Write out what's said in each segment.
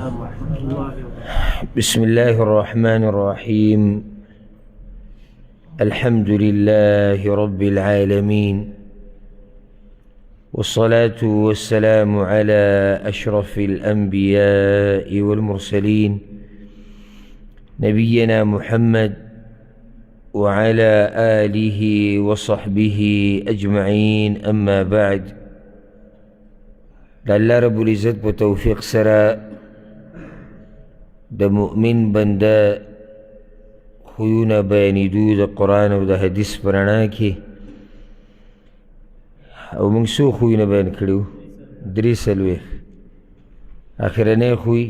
السلام ورحمة الله وبركاته. بسم الله الرحمن الرحيم. الحمد لله رب العالمين، والصلاة والسلام على أشرف الأنبياء والمرسلين نبينا محمد وعلى آله وصحبه أجمعين. أما بعد، الله رب العزت بتوفيق سرا دا مؤمن بنده خویونه بیانیدو دا قرآن و دا حدیث پرانا کی او منگ سو خویونه بیان کردو 3 آخرانه خوی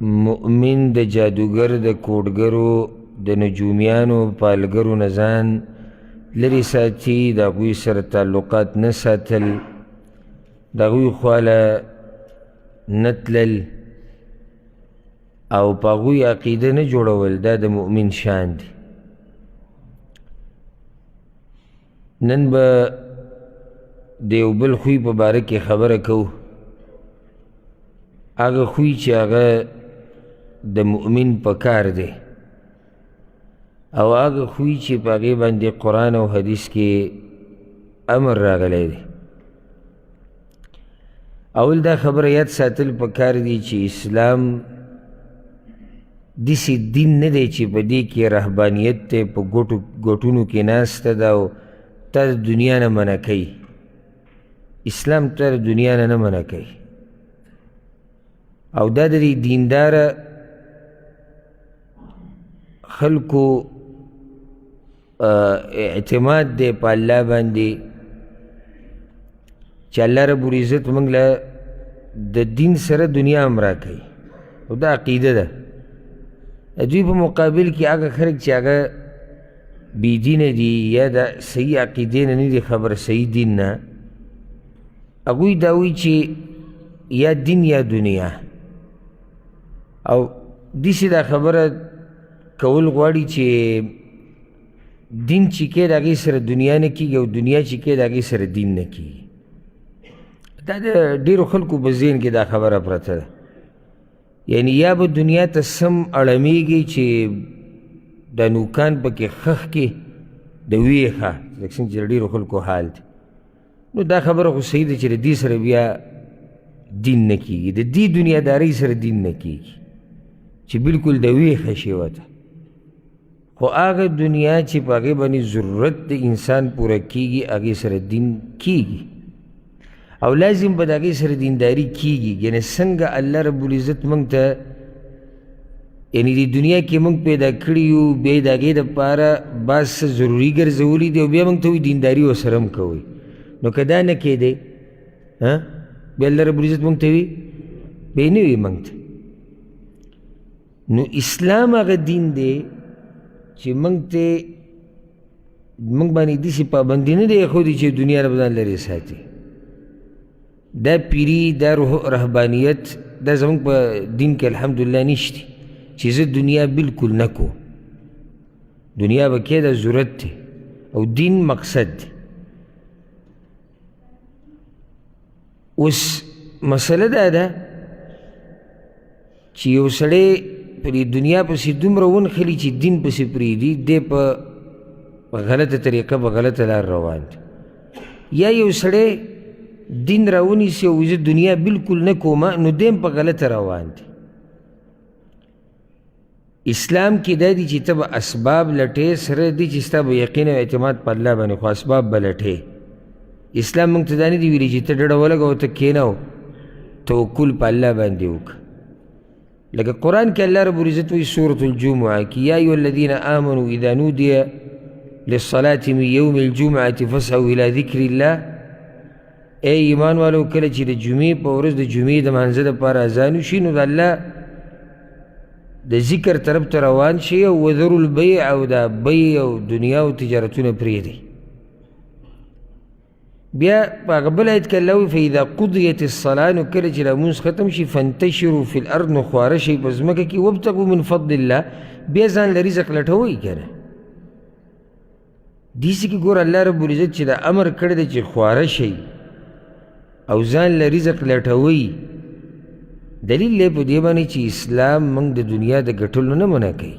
مؤمن دا جادوگر دا کوڑگرو دا نجومیانو پالگرو نزان لری ساتی دا غوی سر تعلقات نساتل دا غوی خوالا نتلل او پا غوی عقیده نجوڑول دا دا مؤمن شان دی. نن با دیو بل خوی پا بارک خبر کو آگا خوی چی آگا دا مؤمن پا کار دی او آگا خوی چی پا غیبان دی قرآن و حدیث کی امر راغلے دی. اول دا خبر یاد ساتل پا کار دی چی اسلام دیسی دین ندے چی پا دی کی رہبانیت تے پا گوٹونو کی ناستا داو تا دنیا نا منع کئی. اسلام تا دنیا نا منع کئی او دا دی دیندار خلقو اعتماد دے پا اللہ باندے چا اللہ رب العزت منگلا دا دین سر دنیا امرا کئی او دا عقیدہ دا. دوی پا مقابل کی آگا خلق چی آگا بی دین دی یا دا صحیح عقیدین نی دی خبر صحیح دین نا اگوی داوی چی یا دین یا دنیا او دیسی دا خبر کول غواړي چې دین چې کې د هغې سره دنیا نه کېږي او دنیا چې کې د هغې سره دین نه کېږي. دا د ډېرو خلکو په ذهن کې دا خبره پرته ده، یعنی یا به دنیا ته سم اړمیږي چې د نوکان پکې خښ کې د ویښه لکه څنګه چې د ډېرو خلکو حال دی. نو دا خبره خو صحیح ده چې د دې سره بیا دین نه کېږي، د دې دنیادارۍ سره دین نه کېږي چې بلکل د ویښه شی وته. خو هغه دنیا چې په هغې باندې ضرورت د انسان پوره کېږي هغې سره دین کېږي او لازم به د هغې سره دینداري کېږي. یعنې څنګه الله رب العزت موږ ته یعنې د دنیا کې موږ پیدا کړي یو بیا یې د هغې دپاره بعض څه ضروري ګرځولي دي او بیا موږ ته وایي دینداري ورسره هم کوئ. نو که دا نه کېدی بیا الله رب العزت موږ ته وي بیا یې نه وي موږ ته. نو اسلام هغه دین دی چې موږ ته موږ باندې داسې پابندي نه دی ایښودی چې دنیا نه به ځان لرې ساتي. دا پیري دا رهبانیت دا زموږ په دین کې الحمدلله نشتی چې زه دنیا بلکل نه کو. دنیا به کې دا ضرورت دی او دین مقصد دی. اوس مسله دا ده چې یو سړی په دې دنیا پسې دومره ونښلي چې دین پسې پرېږدي، دی په غلطه طریقه په غلطه لار روان دی. یا یو سړی دین راونیسي او زه دنیا بلکل نه کومه نو دی هم په غلطه روان دی. اسلام کې دا دی چې ته به اسباب لټې سره دی چې ستا به یقین او اعتماد په الله باندې خو اسباب به لټې. اسلام موږ ته دا نه دي ویلي چې ته ډډه ولګه او ته کښېنه او توکل په الله باندې وکړه. لکه قرآن کې الله رب العزت وی سورة الجمعة کی یا ایها الذین آمنوا اذا نودی للصلاة من یوم الجمعة فاسعوا الى ذکر الله. ای ایمان والو کله چې د جمعې په ورځ د جمعې د مانځه دپاره اذان وشي نو د الله د ذکر طرف ته روان شي او وذروا البیع او دا بیع او دنیا او تجارتونه پرېږدئ. بیا په هغه بل آیت کې الله وایي فاذا قضیت الصلاة نو کله چې لمونځ ختم شي فانتشروا فی الارض نو خواره شئ په ځمکه کې وابتغوا من فضل الله بیا ځان له رزق لټوئ که نه. دیسی کې ګوره الله رب العزت چې دا امر کړی دی چې خواره شئ او ځان له رزق لټوي دلیل دی په دې باندې چې اسلام موږ د دنیا د ګټلو نه منع کوي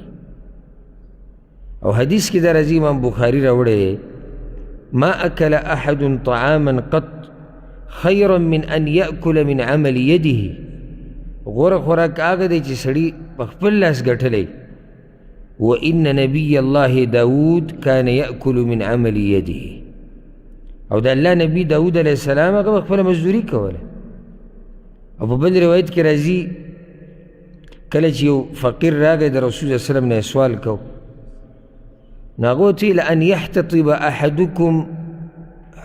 او حدیث کې دا راځي امام بخاري راوړی ما اکل احد طعاما قط خیرا من ان یأکل من عمل یده غوره خوراک هغه دی چې سړي په خپل لاس ګټلی وان نبی الله داود کان یأکل من عمل یده او د الله نبی داود علیه السلام هغه په خپله مزدوري کوله او په بل روایت کې راځي کله چې یو فقیر راغی د رسول صلی الله علیه وسلم نه سوال کو نو هغه ورته ویل ان یحتطب احدکم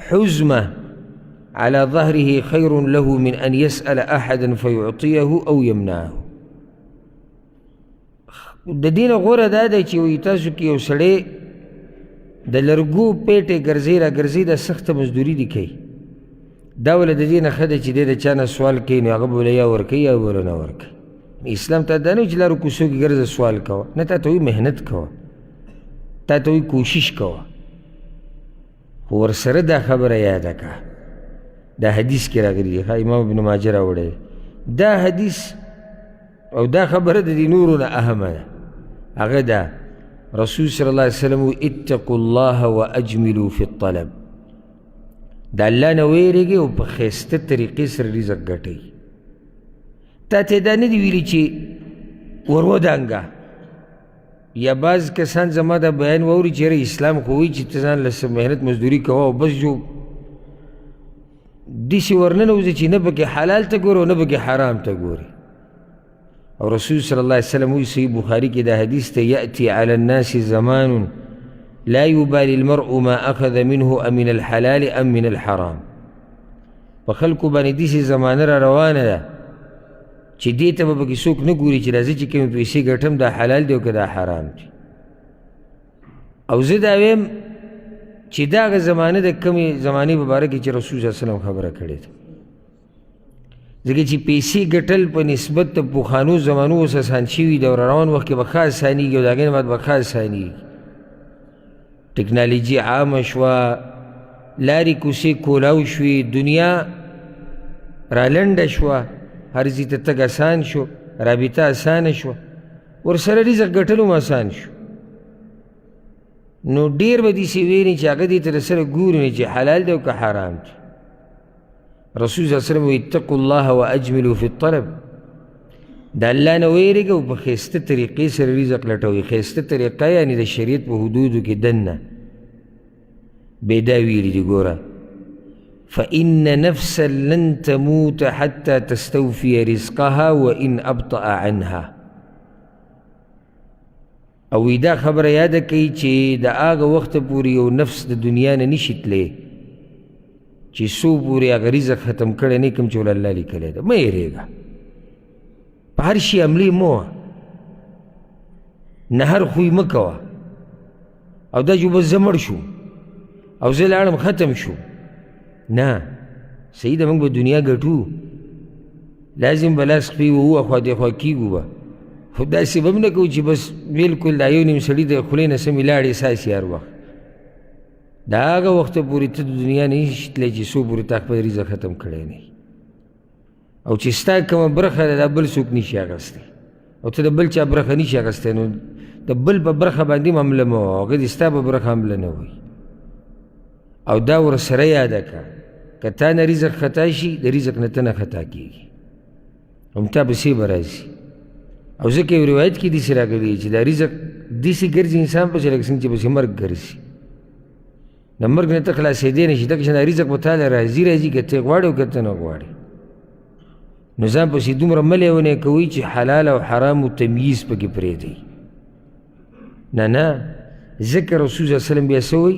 حزمه على ظهره خير له من ان يسأل احدا فيعطيه او يمنعه د دین غوره دا دی چې وایي تاسو کې یو سړی د لرګو پیټې ګرځي را ګرځي د سخته مزدوري دي کوي دا ولې د دې نه ښه دی چې دی د چا نه سوال کوي نو هغه به له یا ورکوي یا به له نه ورکوي اسلام ته دا نه وي چې لارو کوڅو کې ګرځه سوال کوه نه تا ته وایي محنت کوه تا ته وایي کوشش کوه خو ورسره دا خبره یاده کړه دا حدیث کې راغلی دی امام ابن ماجه راوړی دا حدیث او دا خبره د دې نورو نه اهمه ده هغه دا رسول صلی الله علیه وسلم اتقوا الله واجملوا في الطلب دا الله نه ویرېږئ او په ښایسته طریقې سره رزق ګټئ تا ته دا نه دي ویلي چې ور ودانګه یا بعض کسان زما دا بیان واوري چې یاره اسلام خو وایي چې ته ځان له محنت مزدوري کوه او بس جو داسې ورننوځي چې نه پکې حلال ته ګوري او نه پکې حرام ته ګوري او رسول صلی الله علیه وسلم وی صحیح بخاری کې دا حدیث ته یأتی علی الناس زمان لا یبالی المرء ما اخذ منه ام من الحلال ام من الحرام په خلکو باندې داسې زمانه را روانه ده چې دې ته به پکې څوک نه ګوري چې راځي چې کومې پیسې ګټم دا حلال دی او که دا حرام دی او زه دا ویم چې دا هغه زمانه د کمې زمانې په باره کې چې رسول صلی الله علیه وسلم خبره کړې ده ځکه چې پیسې ګټل په نسبت د پخوانو زمانو اوس اسان شوي ده او روان وخت کې به ښه اسانېږي او د هغې نه بعد به ښه اسانېږي ټکنالوجي عامه شوه لارې کوڅې کولاو شوې دنیا رالنډه شوه هر ځای ته تګ اسان شو رابطه اسانه شوه ورسره رزق ګټل هم اسان شو نو ډېر به داسې ویني چې هغه دې ته سره ګوري نه چې حلال دی او که حرام دی رسول صلی الله علیه وسلم اتقوا الله واجملوا في الطلب د الله نه ویرېږئ او په ښایسته طریقې سره رزق لټوئ ښایسته طریقه یعنې د شریعت په حدودو کې دننه بې دا ویلي دي ګوره فإن نفسا لن تموت حتى تستوفي رزقها وإن أبطأ عنها او دا خبره یاده کوي چې د هغه وخته پورې یو نفس د دنیا نه نشي تللی چې څو پورې هغه رزق ختم کړی نه کوم چې ول الله لیکلی ده مه یېرېږه په هر شي عملې مه وه نه هر خوی مه کوه او دا جو بس زه مړ شو او زه لاړم ختم شو نه صحیح ده موږ به دنیا ګټو لازم به لاس خپې وو خوا دې خوا کېږو به خو داسې به هم نه کوو چې بس بلکل دا یو نیم سړي د خولې نه سمې لاړې ساسي هر وخت دا هغه وخته پورې ته د دنیا نه نشي تللی چې څو پورې تا خپل رزق ختم کړی نه او چې ستا کومه برخه ده دا بل څوک نشي اخیستی او ته د بل چا برخه نشي اخیستی نو د بل په برخه باندې هم حمله مه وه هغه دې ستا په برخه حمله نه وي او دا ورسره یاده کړه که تا نه رزق خطا شي د رزق نه ته نه خطا کېږي هم تا پسې به راځي او ځکه یو روایت کې داسې راغلي چې دا رزق داسې ګرځي انسان پسې لکه څنګه چې پسې مرګ ګرځي د مرګ نه ته خلاصېدی نه شي دغه شان دا رزق به تاله راځي که ته یې غواړې او که ته نه غواړې نو ځان پسې دومره مه لیونی کوئ چې حلال او حرامو تمییز پکې پرېږدئ نه ذکر رسول صلی الله علیه وسلم بیا څه وایي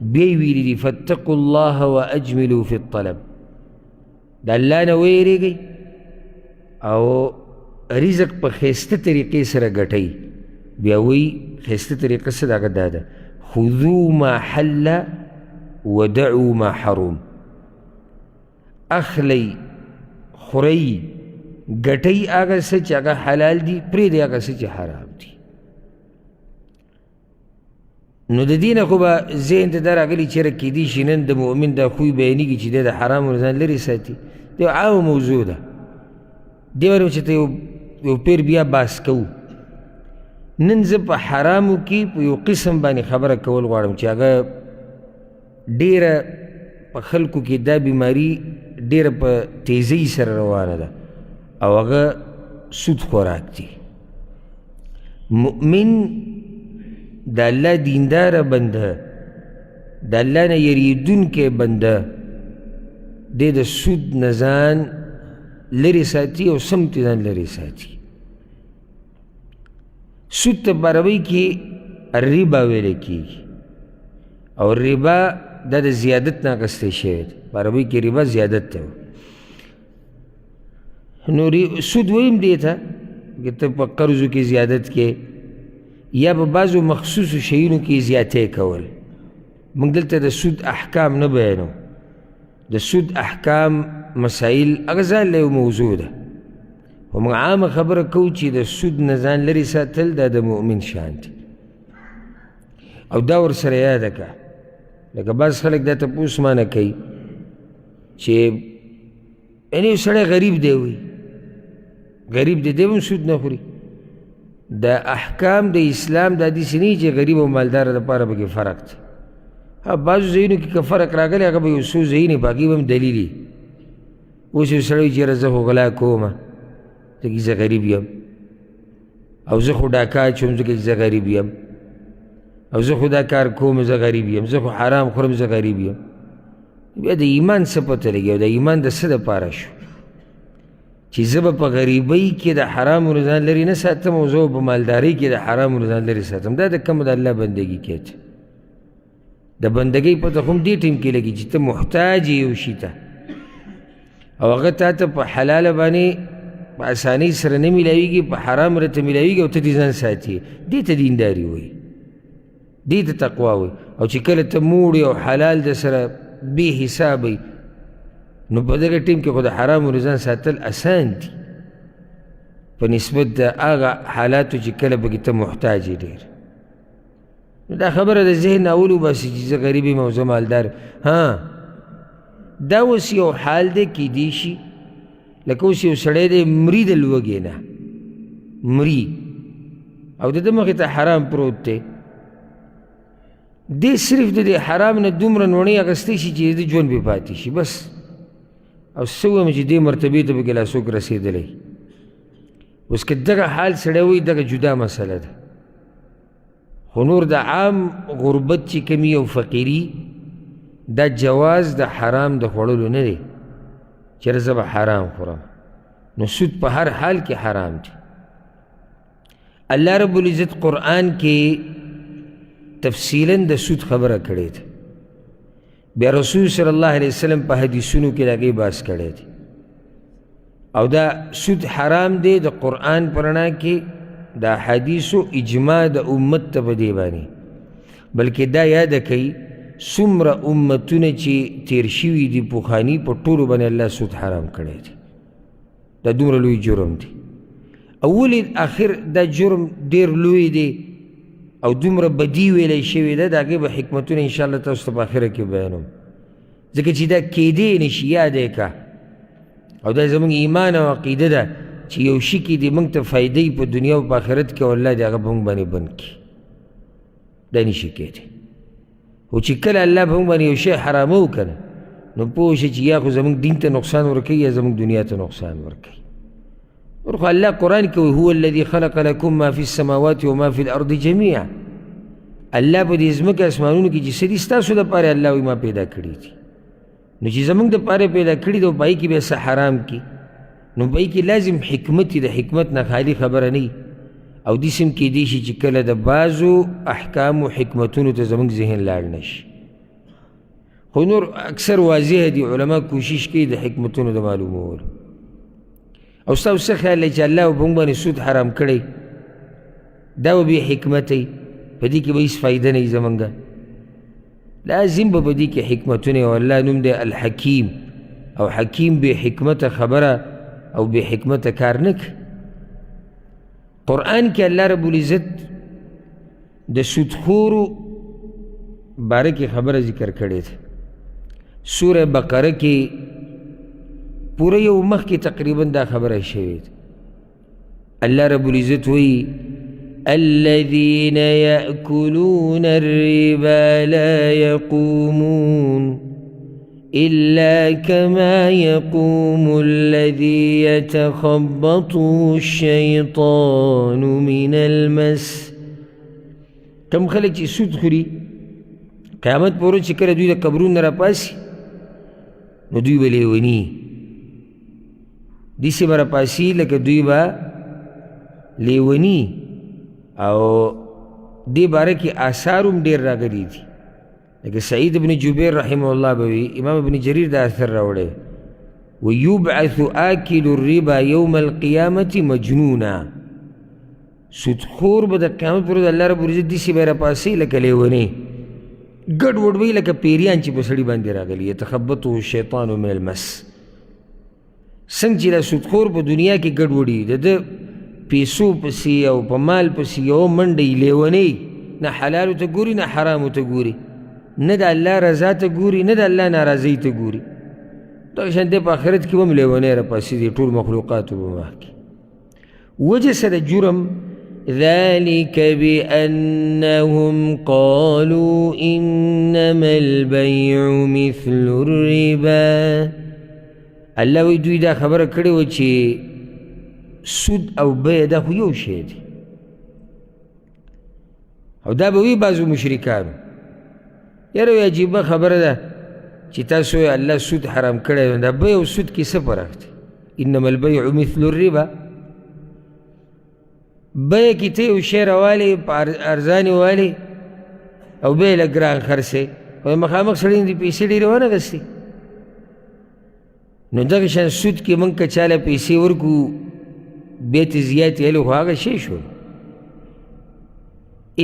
بیا یې ویلي دي فاتقوا الله واجملوا في الطلب د الله نه ویرېږئ او رزق په ښایسته طریقې سره ګټئ بیا وایي ښایسته طریقه څه ده هغه دا ده خذوا ما حل ودعوا ما حرم اخلی خورئ ګټئ هغه څه چې هغه حلال دي پرېږدئ هغه څه چې حرام دي نو د دې نه خو به ذهن ته دا راغلي چېرې کیدای شي نن د مؤمن دا خوی بیانېږي چې دی د حرامو نه ځان لرې ساتي دا یو عامه موضوع ده دې وجه چې ته یو پیر بیا باس کوو نن زه په حرامو کې په یو قسم باندې خبره کول غواړم چې هغه ډېره په خلکو کې دا بیماري ډېره په تیزۍ سره روانه ده او هغه سود خوراک دی مؤمن د الله دینداره بنده د الله نه یریدونکی بنده دی د سود نه ځان لرې ساتي او سمت ځان لرې ساتي سود ته په عربۍ کې الربا ویلی کېږي او ربا دا د زیادت نه اخیستی شوی دی په عربۍ کې ربا زیادت ته نو سود ویم دی ته که ته په قرضو کې زیادت کې یا په بعضو مخصوصو شیونو کې زیاتی کول موږ دلته د سود احکام نه بیانو د سود احکام مسائل هغه ځان له یو موضوع ده خو موږ عامه خبره کوو چې د سود نه ځان لرې ساتل دا د مؤمن شان دی او دا ورسره یاده کړه لکه بعض خلک دا تپوس مانه کوي چې یعنې یو سړی غریب دی وایي غریب دی دی هم سود نه خوري د احکام د اسلام دا داسې نه چې غریب او مالدار دپاره پکې فرق دی بعضو ځایونو کې که فرق راغلی هغه به یو څو ځایونه په هغې به هم دلیل وي اوس یو سړی وایي چېره زه خو غلا کومه ځکه زه غریب یم او زه خو ډاکه اچوم ځکه زه غریب یم او زه خو دا کار کوم زه غریب یم زه خو حرام خورم زه غریب یم بیا د ایمان څه پته لګي او د ایمان د څه دپاره شو چې زه به په غریبۍ کې د حرامو نه ځان لرې نه ساتم او زه به په مالدارۍ کې د حرامو نه ځان لرې ساتم دا د کومه د الله بندګي کې د بندګۍ پته خو هم دې ټیم کې لګي چې ته محتاج یې یو شي ته او هغه تا ته په حلاله باندې په اسانۍ سره نه میلاویږي په حرام راته میلاویږي او ته دې ځان ساتي دې ته دینداري وایي دې ته تقوا وایي او چې کله ته موړ او حلال د سره بې حسابی نو په دغه ټیم کې خو د حرامو نه ځان ساتل اسان دي په نسبت د هغه حالاتو چې کله پکې ته محتاج یې ډېر نو دا خبره د ذهن اول وباسي چې زه غریب یم او زه مالدار دا اوس یو حال دی کیدای شي لکه اوس یو سړی دی مري د لوږې نه مري او د ده مخې ته حرام پروت دی دې صرف د دې حرام نه دومره نوڼۍ اخیستی شي چې د ژوند پې پاتې شي بس او څه ووایم چې دې مرتبې ته پکې لاسوک رسېدلی اوس که دغه حال سړی وایي دغه جدا مسله ده خو نور د عام غربت چې کمی او فقیري دا جواز د حرام د خوړلو نه دی چېرې زه به حرام خورم نو سود په هر حال کې حرام دی الله رب العزت قرآن کې تفصیلاً د سود خبره کړې ده بیا رسول صلی الله علیه وسلم په حدیثونو کې د هغې بحث کړی دی او دا سود حرام دی د قرآن په رڼا کې د احادیثو اجماع د امت ته په دې باندې بلکې دا یاده کوي څومره امتونه چې تیر شوي دي پخواني په ټولو باندې الله سود حرام کړی دی دا دومره لوی جرم دی او ولې آخر دا جرم ډېر لوی دی او دومره بدي ویلی شوې ده د هغې به حکمتونه انشاءالله تاسو ته په آخره کې بیانوم ځکه چې دا کیدی نشي یاد یې که او دا زموږ ایمان او عقیده ده چې یو شي کې دې موږ ته فایدې په دنیا او په آخرت کې او الله دې هغه په موږ باندې بند کړي دا نشي کېدی خو چې کله الله په موږ باندې یو شی حرامو که نه نو پوه شي چې یا خو زموږ دین ته نقصان ورکوي یا زموږ دنیا ته نقصان ورکوي نور خو الله قرآن کې هو الذي خلق لكم ما في السماوات وما في الارض جميعا الله په دې ځمکه اسمانونو کې چې څه دي ستاسو دپاره الله وایي ما پیدا کړي دي نو چې زموږ دپاره پیدا کړي دي او په هغې کې به څه حرام کړي نو په هغې کې لازم حکمت د حکمت نه خالي خبره نه او داسې هم کیدای شي چې کله د بعضو احکامو حکمتونو ته زموږ ذهن لاړ نه شي خو نور اکثر واضح دي علما کوشش کوي د حکمتونو د معلومولو او ستاسو څه خیال دی چې الله به موږ باندې سود حرام کړی دا به بې حکمت وي په دې کې به هېڅ فایده نه وي زمونږ لازم به په دې کې حکمتونه او الله نوم دی الحکیم او حکیم بې حکمته خبره او بې حکمته کار نه کوي قرآن کې الله رب العزت د سودخورو باره کې خبره ذکر کړې ده. سوره بقره کې پوره یو مخ کې تقریبا دا خبره شوې ده. الله رب العزت وی الذين يأكلون الربا لا يقومون إلا كما يقوم الذي يتخبطه الشيطان من المس. کم خلک چې سود خوري قیامت په ورځ چې کله دوی د قبرونو نه راپاسي نو دوی به لیوني داسې به راپاسي لکه دوی به لیوني. او دې باره کې آثار هم ډېر راغلي دي لکه سعید بن جبیر رحمه الله به وي، امام ابن جریر دا اثر راوړی ویبعث آکل الربا یوم القیامة مجنونا. سودخور به د قیامت پر ورځ الله رب العزت داسې به راپاسي لکه لیونی ګډ وډ وي لکه پیریان چې په سړي باندې راغلي یتخبطه الشیطان من المس. څنګه چې دا سودخور په دنیا کې ګډ وډي د ده پیسو پسې او په مال پسې یو منډی لیونی، نه حلالو ته ګوري نه حرامو ته ګوري، نه د الله رضا ته ګوري نه د الله ناراضۍ ته ګوري. دغه شان دی په آخرت کې هم لیونی راپاسي دي ټول مخلوقاتو په مخ کې. وجه سره جرم ذلك بأنهم قالوا إنما البيع مثل الربا. الله وی دوی دا خبره کړې وه چې سود او بیع دا خو یو شی دی. او دا به وی بعضو مشرکانو یاره وی عجیبه خبره ده چې تاسو وی الله سود حرام کړی دا بیع او سود کې څه فرق دی؟ انما البیع مثل الربا. بیع کې ته یو شی راوالی په ارزانې والی او بیع له ګران خرڅې او مخامخ سړي دې پیسې ډېرې وانغستې. نو دغه شان سود کې موږ که چاله پیسې ورکو بیا ته زیاتې هلو خو هغه شی شو.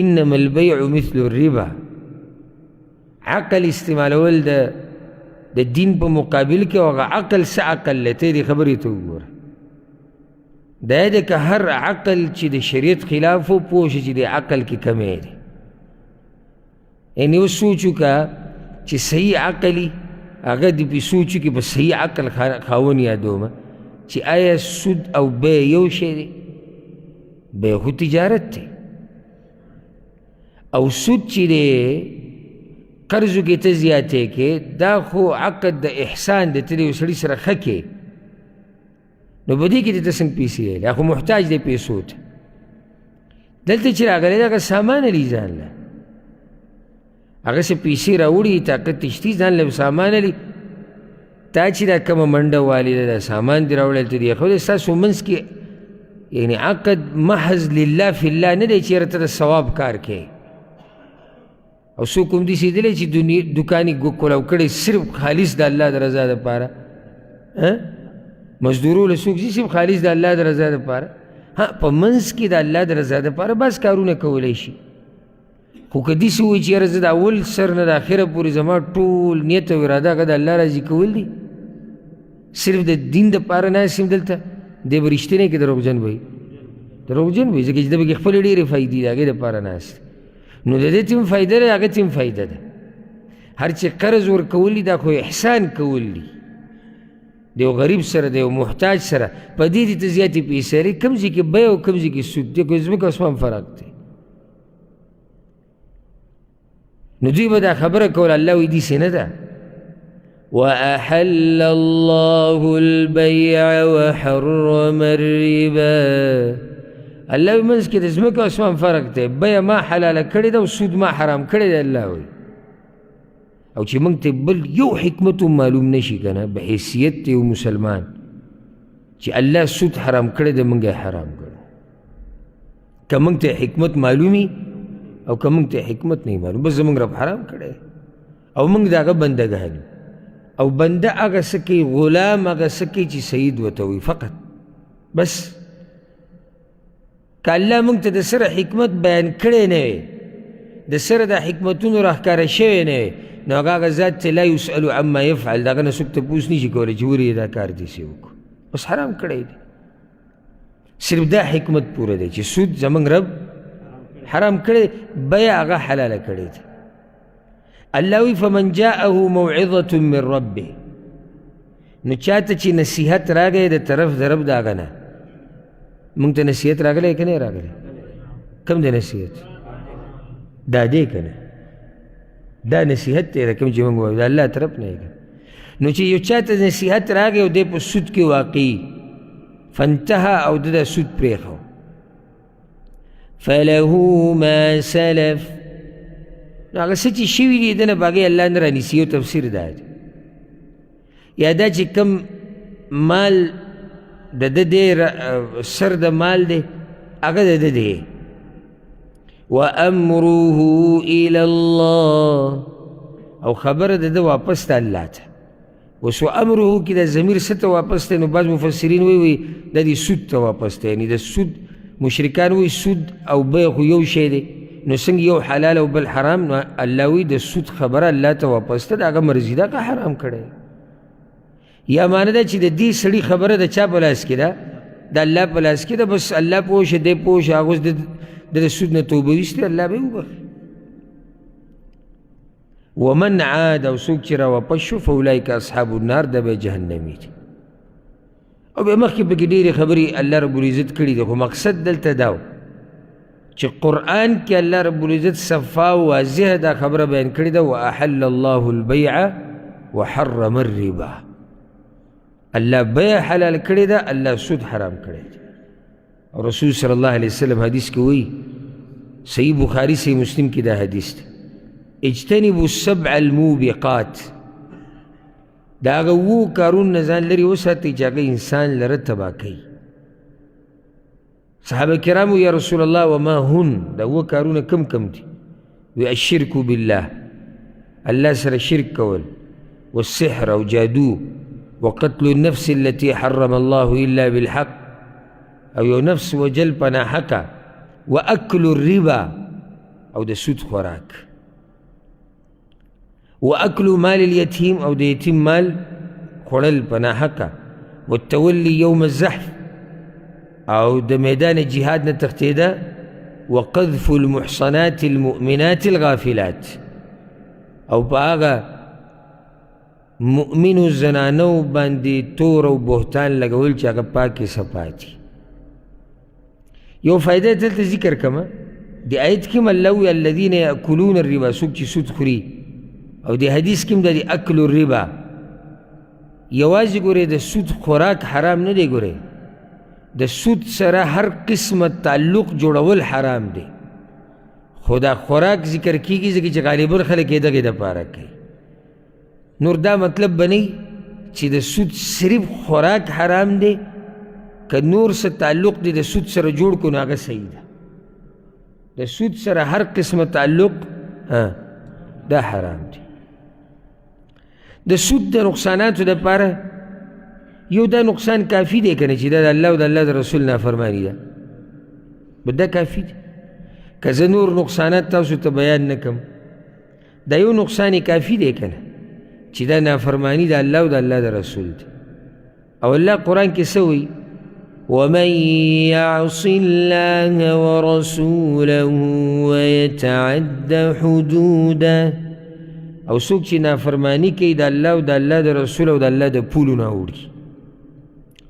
انما البیع مثل الربا. عقل استعمالول د دین په مقابل کې او هغه عقل څه عقل دی ته دې خبرې ته وګوره. دا دی که هر عقل چې د شریعت خلاف و پوه شي چې د عقل کې کمی دی. یعنې اوس سوچ وکړه چې صحیح عقلي هغه دې پې سوچ وکړي په صحیح عقل خاوند یادومه چې آیا سود او بیع یو شی دی؟ بیع خو تجارت دی او سود چې دی قرضو کې ته زیاتې کې دا خو عقد د احسان دی ته د یو سړي سره ښه کې نو په دې کې ته څنګه پیسې ویلې خو محتاج دی پیسو ته. دلته چې راغلی دغه سامان لي ځان له هغسې پیسې راوړي طاقت تشتي ځان له سامان لي تا چې دا کومه منډه والې ده دا سامان دې راوړی ته دې ښودی ستاسو منځ کې یعنې عقد محض لله فی الله نه دی چې یاره ته د ثواب کار کوې. او څوک هم داسې دلی چې دوکان یې کولو کړی صرف خالص د الله د رضا دپاره مزدورو له څوک ځي صرف خالص د الله د رضا دپاره. په منځ کې د الله د رضا دپاره بس کارونه کولی شي. خو که داسې وایي چې یاره زه د اول سر نه د اخره پورې زما ټول نیت او اراده هغه د الله راضي کول دي صرف د دین دپاره ناست یم دلته دی به رښتینی کې دروغجن به وي دروغجن به وي ځکه چې ده پکې خپلې ډېرې فایدې د هغې دپاره ناست نو د دې ته هم فایده ده هغه ته هم فایده ده. هر چې قرض ورکول دي دا خو احسان کول دي د یو غریب سره د یو محتاج سره په دې دې ته زیاتې پیسې لري. کوم ځای کې بیع او کوم ځای کې سود دی کوم ځمکه اسمان فرق دی. نو دوی به دا خبره کول الله وایي داسې نه ده. وأحل الله البيع وحرم الربا. الله وایي منځ کې د ځمکه اسمان فرق دی. بیع ما حلاله کړې ده او سود ما حرام کړی دی الله وایي. او چې موږ ته بل یو حکمت هم معلوم نشي که نه به حیثیت د یو مسلمان چې الله سود حرام کړی دی موږ یې حرام کړو. که موږ ته حکمت معلومي او که موږ ته حکمت نه معلوم بس زموږ رب حرام کړی او موږ د هغه بندګان یو. او بنده هغه څه کوي غلام هغه څه کوي چې سید ورته وي فقط بس. که الله موږ ته د سره حکمت بیان کړی نه وي د سره د حکمتونو راښکاره شوی نه وي نو هغه ذات ته لا یسألو عما یفعل د هغه نه څوک تپوس نشي کولی چې ولې دا کار داسې وکړو بس حرام کړی دی. صرف دا حکمت پوره دی چې سود زموږ رب حرام کړی بیع هغه حلاله کړی دی. الله وی فمن جاءه موعظة من ربه، نو چاته چې نصیحت راغی د طرف د رب د هغه نه. مونږ ته نصیحت راغلی که نه راغلی؟ کم دی نصیحت؟ دا دی که نه؟ دا نصیحت دی کوم چې مونږ وایو د الله طرف نه یې. نو چې یو چاته نصیحت راغی او دی په سود کې واقعي فانتهى او د سود پرېښو، فله ما سلف، نو هغه څه چې شوي دي د نه به هغې الله نه رانیسي. یو تفسیر دا دی، یا دا چې کم مال د ده دی سر د مال دی هغه د ده دی. وامره الى الله، او خبره د ده واپس ته الله ته. اوس وامره کې د ضمیر څه ته واپس دی؟ نو بعض مفسرین وی دا د سود ته واپس دی، یعنې د سود مشرکان وی سود او بیع خو یو شی دی، نو څنګه یو حلال او بل حرام؟ نو الله وی د سود خبره الله ته واپس ته د هغه مرضي ده که حرام کړی. یا معنی ده چې د دې سړي خبره د چا په لاس کې ده؟ د الله په لاس کې ده. بس الله پوه شه، دی پوه شه، هغه اوس د سود نه توبه ویستې، الله به یې وبخي. ومن عاد، او څوک چې راواپس شو، فاولئک اصحاب النار، د به جهنمي دي. او بیا مخکې پکې ډېرې خبرې الله رب العزت کړي دي، خو مقصد دلته دا و چې قرآن کې الله رب العزت صفا واضحه دا خبره بیان کړې ده، واحل الله البیع وحرم الربا. الله بیع حلال کړی ده، الله سود حرام کړی ده. او رسول صلی الله علیه وسلم حدیث کې وایي، صحیح بخاری صحیح مسلم کې دا حدیث ده، اجتنبوا السبع الموبقات، دا هغه 7 کارونه نه ځان لرې وساتئ چې هغه انسان لره تباه کوي. صحابه کرامو یا رسول الله وما هن، دا 7 کارونه کم کم دي؟ وی الشرک بالله، الله سره شرک کول، والسحر او جادو، وقتل النفس التي حرم الله إلا بالحق، او یو نفس وجل پنا حقا، واکل الربا، او د سود خوراک، واکل مال الیتیم، او د یتیم مال خوړل پنا حقا، والتولی یوم الزحف، او د میدان جهاد نه تښتېده، وقذف المحصنات المؤمنات الغافلات، او په هغه مؤمنو زنانو باندې تور او بهتان لګول چې هغه پاکې صفاتي. یو فایده دلته ذکر کړمه، د آیت کې هم الله وایي الذین یأکلون الربا، څوک چې سود خوري، او د حدیث کې هم د اکل الربا. یوازې ګورئ د سود خوراک حرام نه دی، ګورئ د سود سره هر قسمه تعلق جوړول حرام دی، خو دا خوراک ذکر کېږي ځکه چې غالبا خلک یې دغې دپاره کوي. نور دا مطلب بنی چې د سود صرف خوراک حرام دی، که نور څه تعلق دی د سود سره جوړ کړو نو هغه صحیح ده. د سود سره هر قسمه تعلق دا حرام دی. د سود د نقصاناتو دپاره یو دا نقصان کافي دی که نه چې دا د الله او د الله د رسول نافرماني ده، به دا کافي دی. که زه نور نقصانات تاسو ته بیان نه کړم، دا یو نقصان یې کافي دی که نه چې دا نافرمانی د الله او د الله د رسول دی. او الله قرآن کې څه وایي؟ ومن يعص الله ورسوله ويتعد حدوده، او څوک چې نافرمانی کوي د الله او د الله د رسول او د الله د پولو نه اوړي.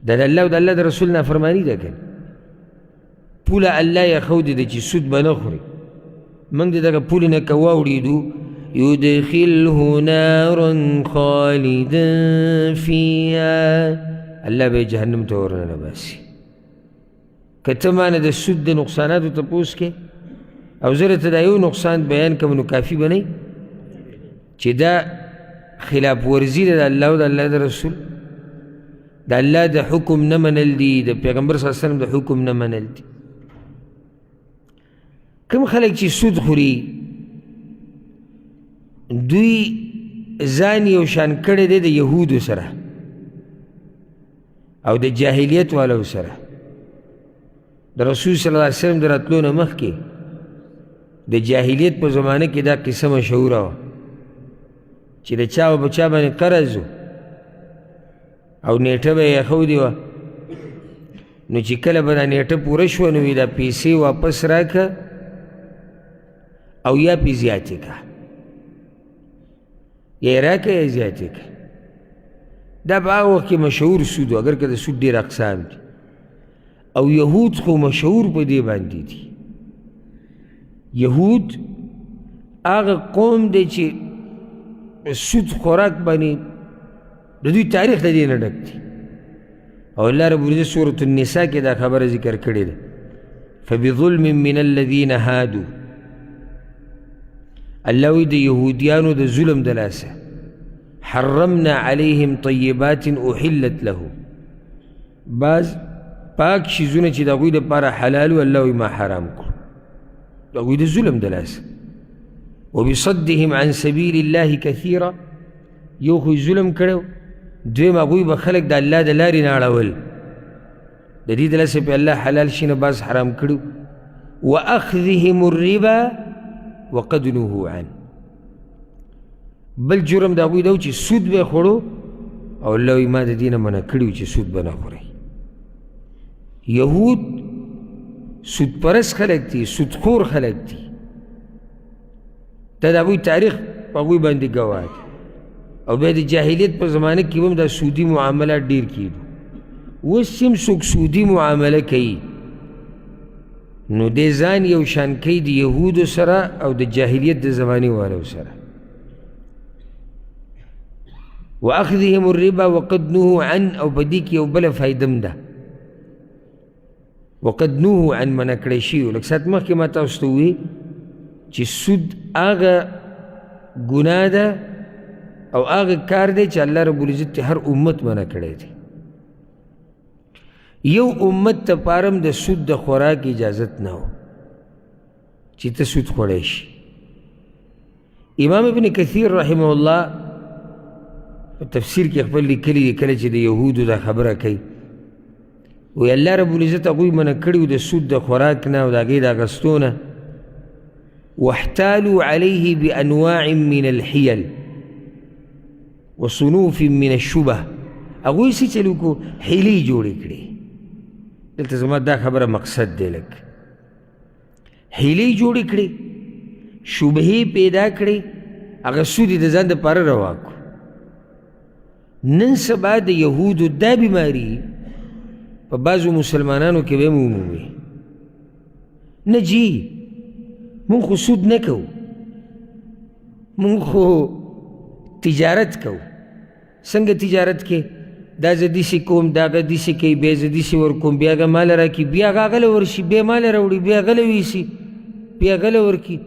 دا د الله او د الله د رسول نافرمانی ده که پوله الله یې ښودې ده چې سود به نه خوري، موږ د دغه پولې نه که واوړېدو يدخله نارا خالدا فيها، الله به جهنم ته ورننه باسي. که ته مانه د سود د نقصاناتو تپوس کې او زه درته دا یو نقصان بیان کړم نو کافي به نه چې دا خلاف ورزي ده د الله او د الله د رسول، د الله د حکم نه منل دي، د پیغمبر صلی الله علیه وسلم د حکم نه منل دي. کوم خلک چې سود خوري دوی ځان یو شان کړی دی د یهودو سره او د جاهلیت والو سره. د رسول صلی الله علیه وسلم د راتلو نه مخکې د جاهلیت په زمانه کې دا قصه مشهوره وه چې د چا په چا باندې قرض و او نیټه به یې ایښودې وه، نو چې کله به دا نیټه پوره شوه نو دا پیسې واپس راکړه او یا پې زیاتې کړه. یا یې راکړه یا زیاتې کړه. دا په هغه وخت کې مشهور سود و، اگر که د سود ډېر اقسام دي، او یهود خو مشهور په دې باندې دي. یهود هغه قوم دی چې سود خوراک باندې د دوی تاریخ د دې نه ډک دی. او الله رب العزت سورة النساء کې دا خبره ذکر کړې ده، فبظلم من الذین هادو. الله وی د یهودیانو د ظلم د لاسه حرمنا علیهم طیبات احلت لهم، بعض پاک شیزونه چې د هغوی دپاره حلال و الله وی ما حرام کړو، د هغوی د ظلم د لاسه. وبصدهم عن سبیل الله کثیرا، یو خو ظلم کړی، دویم هغوی به خلک د الله د لارې نه اړول، د دې د لاسه پې الله حلال شي نه بعض حرام کړي. واخذهم الربا وقد نهوا عنه، بل جرم د هغوی دا و چې سود به یې خوړو، او الله وایي ما د دې نه منع کړي و چې سود به نه خورئ. یهود سود پرست خلک دي، سودخور خلک دي، دا د هغوی تاریخ په هغوی باندې ګواه دی. او بیا د جاهلیت په زمانه کې هم دا سودي معاملات ډېر کېدو. اوس هم څوک سودي معامله کوي نو دی ځان یو شان کوي د یهودو سره او د جاهلیت د زمانې والو سره. واخذهم الربا وقد نهوا عن، او په دې کې یو بله فایده هم ده، وقد نهوا عن منع کړی شوي. لږ ساعت مخکې ما تاسو ته وویل چې سود هغه ګناه ده او هغه کار دی چې الله رب العزت هر امت منع کړی دی. یو امت ته پارم د سود د خوراک اجازت نه و چې ته سود خوړی شي. امام ابن کثیر رحمه الله په تفسیر کې خپل لیکلي دي کله چې د یهودو دا خبره کوي، وایي الله رب العزت هغوی منع کړي د سود د خوراک نه او د هغې د اخیستو نه. واحتالوا علیه بانواع من الحیل وصنوف من الشبه، هغوی څه چل وکړو حیلې جوړې کړې. دلته زما دا خبره مقصد دی، لږ حیلې جوړې کړې، شبهې پیدا کړې، هغه سود یې د ځان دپاره روا کړو. نن سبا د یهودو دا بیماري په بعضو مسلمانانو کې به هم ومومي. نه جی مونږ خو سود نه کوو، مونږ خو تجارت کوو. څنګه تجارت کې؟ دا زه داسې کوم، دا هغه داسې کوي، بیا زه داسې ورکوم، بیا هغه ماله راکړي، بیا هغه هغله ورشي، بیا ماله راوړي، بیا هغله ویسي، بیا هغله ورکړي.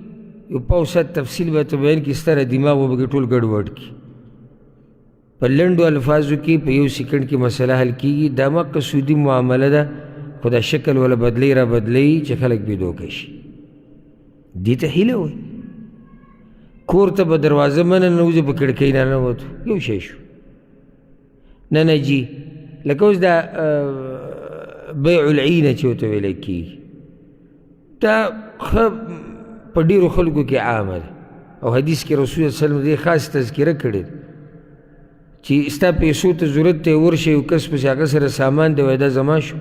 یو پاو ساعت تفصیل به ته بیان کړي، ستره دماغ به پکې ټول ګډوډ کړي. په لنډو الفاظو کې په یو سیکنډ کې مسله حل کېږي. دا مقه سودي معامله ده، خو دا شکل ولا بدلی را بدلی چې خلک بې دوکه شي. دې ته هیله وایي. کور ته به دروازه منه نوځي، په کړکۍ نه ننوتو، یو شی شو. نه نه جي لکه اوس دا بیع العینه چې ورته ویلی کېږي، دا ښه په ډېرو خلکو کې عامه ده، او حدیث کې رسول صلی الله علیه وسلم دې خاص تذکره کړې ده چې ستا پیسو ته ضرورت دی، ورشي یو کس پسې هغه سره سامان دی، وایي دا زما شو،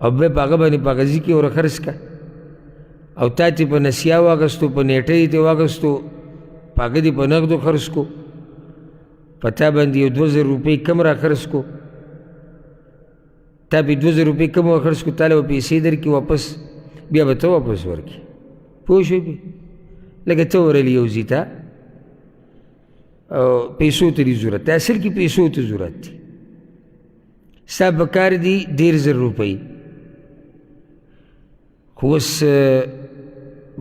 او بیا په هغه باندې په غزي کې ور خرڅ کړه، او تا تې په نسیا واغستو، په نیټه یې تې واغستو، په هغه دې په نغدو خرڅ کو، په تا باندې یو 2000 روپۍ کم را خرڅ کو، تا پې 2000 روپۍ کم خرڅ کو، تاله به پیسې درکړي واپس، بیا به ته واپس ورکړي. پوه شوې پې لکه ته ورلی یو ځي ته او پیسو ته دې ضرورت دی، اصل کې پیسو ته ضرورت دی. ستا په کار دي 1,000 روپۍ، خو اوس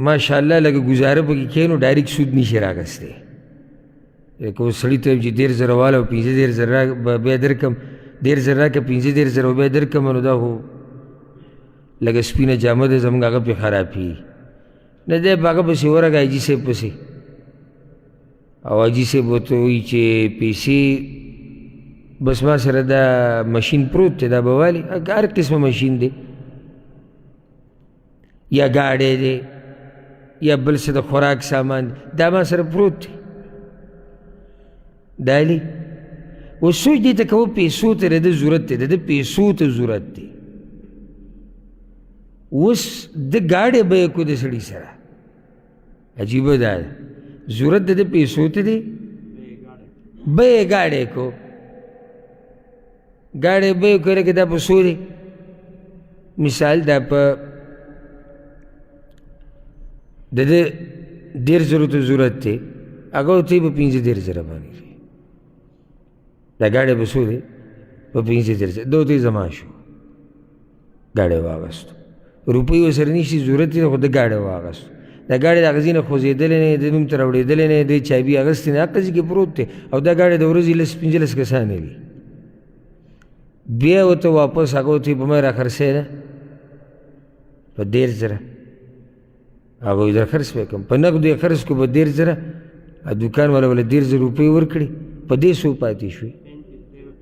ماشاءالله لکه ګزاره پکې کوې نو ډایرکټ سود نشي راغستی. لکه اوس سړي ته چې 1,000 واله او 15,000 بیا درکړم، 1,000 راکړه 15,000 بیا درکړم، نو دا خو لکه سپینه جامه ده زموږ هغه پې خرابېږي. نه دی په هغه پسې ورغه حاجي صاحب پسې، او حاجي صاحب ورته وایي چې پیسې بس ما سره دا مشین پروت دی، دا به والي هر قسمه مشین دی، یا ګاډی دی یا بل څه د خوراک سامان دی، دا ما سره پروت دی. دا لي اوس سوچ دې ته کوه پیسو ته د ده ضرورت دی، د ده پیسو ته ضرورت دی. اوس د ګاډی به یې کو د سړي سره، عجیبه دا ده، ضرورت د ده پیسو ته دی به یې ګاډی کو ګاډی به یې کو لکه دا په څو دی مثال دا په د ده 1,000 ته ضرورت دی هغه ورته یې په 15,000 باندې دی دا ګاډی په څو دی په 15,000 ده ورته یې زما شو ګاډی واغستو روپۍ ورسره نشي ضرورت یې خو ده ګاډی واغستو دا ګاډی د هغه ځای نه خوځېدلی نه د نوم ته راوړېدلی نه دی چابي اخیستې نه هغه ځای کې پروت دی او دا ګاډی د ورځې 15 کسان دي بیا ورته واپس هغه ورته په ما راخرڅی ده په 1,000 هغه وایي در خرڅ به کړم په نقدو یې خرڅ کړو په 1,000 دوکان والا وله 1,000 روپۍ ورکړې په دې څو پاتې شوې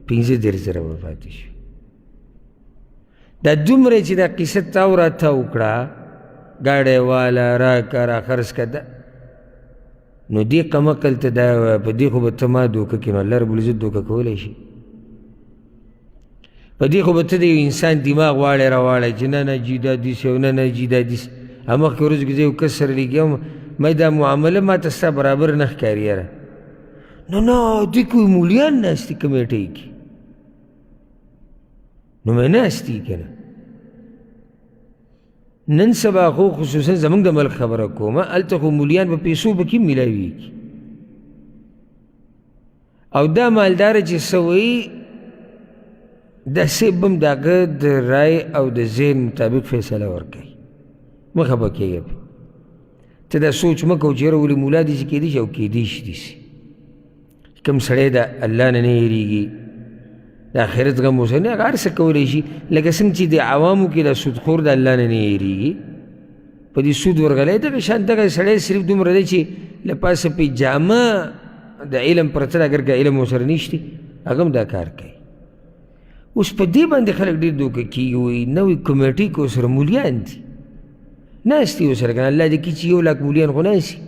15,000 به پاتې شوې دا دومره چې دا قصه تاو را تاو کړه ګاډی والا راکړه را خرڅ کړه نو دې کمقل ته دا په دې خو به ته ما دوکه کړې نو الله ربالعزت دوکه کولی شي په دې خو به ته د یو انسان دماغ واړی را واړی چې نه نه جي دا داسې او نه نه جي دا داسې مخکې ورځو کې زه یو کس سره لګیا وم ما دا معامله ما ته ستا برابر نه ښکاري یاره نو نه دوی کوی مولیان ناست دي کمیټۍ کې نو مې ناست دي که نه نن سبا خو خصوصا زموږ د ملک خبره کومه هلته خو مولیان په پیسو پکې میلاویږي او دا مالداره چې څه وایي دا صاحب هم د هغه د رای او د ذهن مطابق فیصله ورکوي مه خفه کېږه ته دا سوچ مه کوه چې یاره ولې مولا داسې کېدی شي او کېدی شي داسې کوم سړی د الله نه نه هېرېږي د آخرت غم ورسره نه هغه هر څه کولی شي لکه څنګه چې د عوامو کې د سودخور د الله نه نه هېرېږي په دې سود ورغلی دغه شان دغه سړی صرف دومره دی چې له پاسه پې جامه د علم پرته اگر که علم ورسره نشته هغه هم دا کار کوي اوس په دې باندې خلک ډېر دوکه کېږي وایي نوې کمیټۍ کې ورسره مولیان دي ناست دي ورسره که نه الله دې کړي چې 1,00,000 مولیان خو ناست دي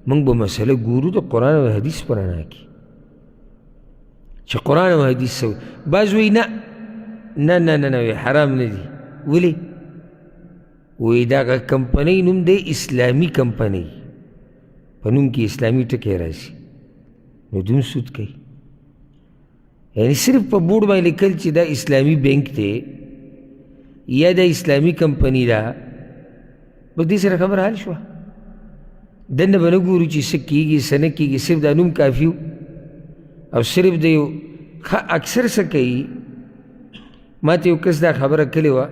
موږ به مسله ګورو د قرآن او حدیث په رڼا کې چې قرآن او حدیث څه وایي بعض وایي نه نه نه نه نه حرام نه دي ولې وایي دا هغه کمپنۍ نوم دی اسلامي کمپنۍ په نوم کې اسلامي ټکی راځي نو دوم سود کوي یعنی صرف په بورډ باندې لیکل چې دا اسلامي بینک دی یا دا اسلامي کمپنۍ ده بس دې سره خبره حل شوه دننه به نه ګورو چې څه کېږي څه نه کېږي صرف دا نوم کافي او صرف د یو اکثر څه کوي ما ته یو کس دا خبره کړې وه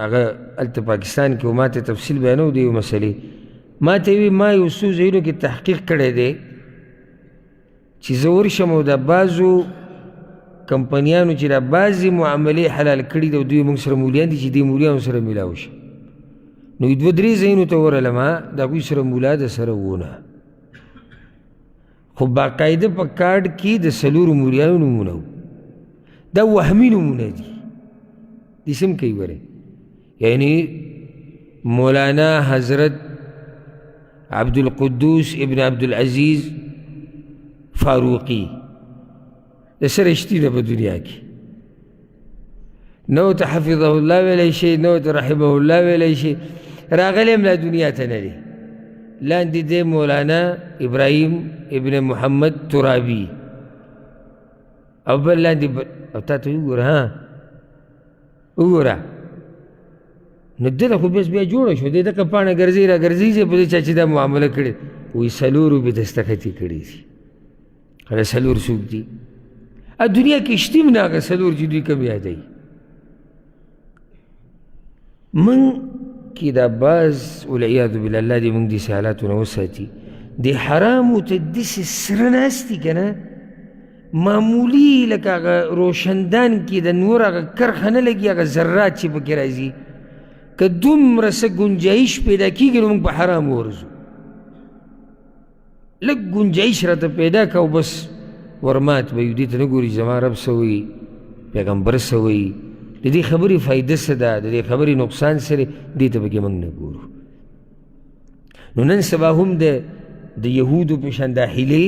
هغه هلته پاکستان کې و ما ته تفصیل بیانو د یو مسلې ما ته وی ما یو څو ځایونو کې تحقیق کړی دی چې زه ورشم او د بعضو کمپنیانو چې دا بعضې معاملې حلال کړي دي او دوی موږ سره مولیان دي چې دې مولیانو سره میلاو شي نو 2-3 ځایونو ته ورغلم د هغوی سره مولا د سره ونه خو باقاعده په کارډ کې د 4 مولیانو نومونه و دا وهمي نومونه دي دې څه هم کوي ګورئ یعنی مولانا حضرت عبدالقدوس ابن عبدالعزیز فاروقی د څه رشتي ده په دنیا کې نو ته حفظه الله ویلی شي نو ته رحمه الله ویلی شي راغلی هم لا دنیا ته نه دی لاندې دی مولانا ابراهیم ابن محمد ترابي او بل لاندې او تا ته وګوره ها وګوره نو دله خو بس بیا جوړه شو دی دغه پاڼه ګرځي را ګرځي چې په دې چا چې دا معامله کړې وایي 4 روپۍ دستخطي کړي دي هغه 4 څوک دي دنیا کې شته هم نه هغه 4 چې دوی کم یادوي من کې دا بعض والعیاذ بالله الله دې موږ داسې حالاتونه وساتي د حرامو ته داسې سره ناست دي که نه معمولي لکه هغه روشندان کې د نور هغه کرښه نه لګي هغه ذرات چې پکې راځي که دومره څه ګنجایش پیدا کېږي نو موږ په حرامو ورځو لږ ګنجایش راته پیدا که او بس ورمات به یو دې ته نه ګوري زما رب څه وایي پیغمبر څه وایي د دې خبرې فایده څه ده د دې خبرې نقصان څه دی دې ته پکې موږ نه ګورو نو نن سبا هم د یهودو په شان دا حیلې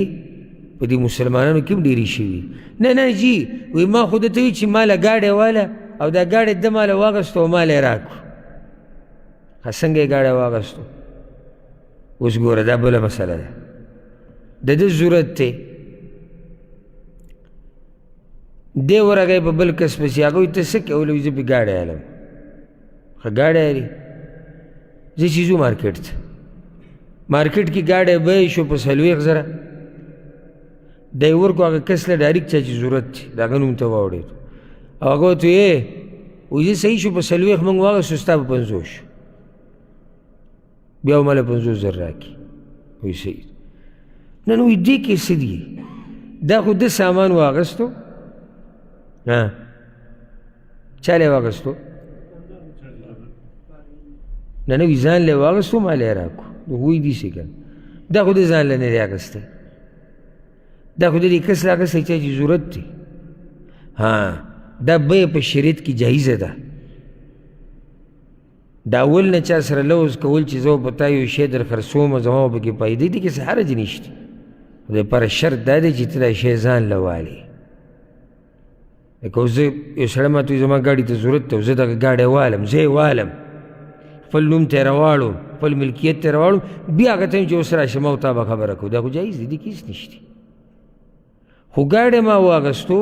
په دې مسلمانانو کې هم ډېرې شوي نه نه جي وایي ما خو درته وایي چې ماله ګاډی واله او دا ګاډی ده ماله واغېستو او ماله یې راکړو څنګه یې ګاډی واغېستو اوس ګوره دا بله مسله ده د ده ضرورت دی دی ورغی په بل کس پسې هغه وایي ته څه کوې؟ ویل زه پې ګاډی الم. ښه ګاډی الې؟ زه چې ځو مارکیټ ته، مارکیټ کې ګاډی بیه شو په 40,000. دی ورکو هغه کس له ډایرکټ چا چې ضرورت دی د هغه نوم ته واوړېد او هغه ورته ویې وایي زه صحیح شو په 40 موږ واخیستو ستا په 50 شو، بیا ماله 50,000 راکړي. وایي صحیح. نن وایي دې کې څه دي؟ دا خو ده سامان واخیستو، چا لی واخیستو؟ نه نه وایي ځان لی واخیستو ما لی راکړو. وایي داسې که دا خو ده ځان له نه دی اخیستی، دا خو د دې کس راخیستی چا چې ضرورت دی. دا بیه په شریعت کې جایزه ده. د اول نه چا سره لوز کول چې زه په تا یو شی در خرڅوم زما به پکې پیدا دي کې څه حرج نشته. د لپاره شرط دا دی چې ته دا شی ځان له والې. لکه اوس زه یو سړی ما ته وایي زما ګاډي ته ضرورت دی او زه دغه ګاډی والم، زه یې والم، خپل نوم ته یې راواړم، خپل ملکیت ته یې راواړم، بیا هغه ته یم چې اوس راشه ما او تا به خبره کوو. دا خو جایز دی، دې کې هېڅ نشته. خو ګاډی ما واخیستو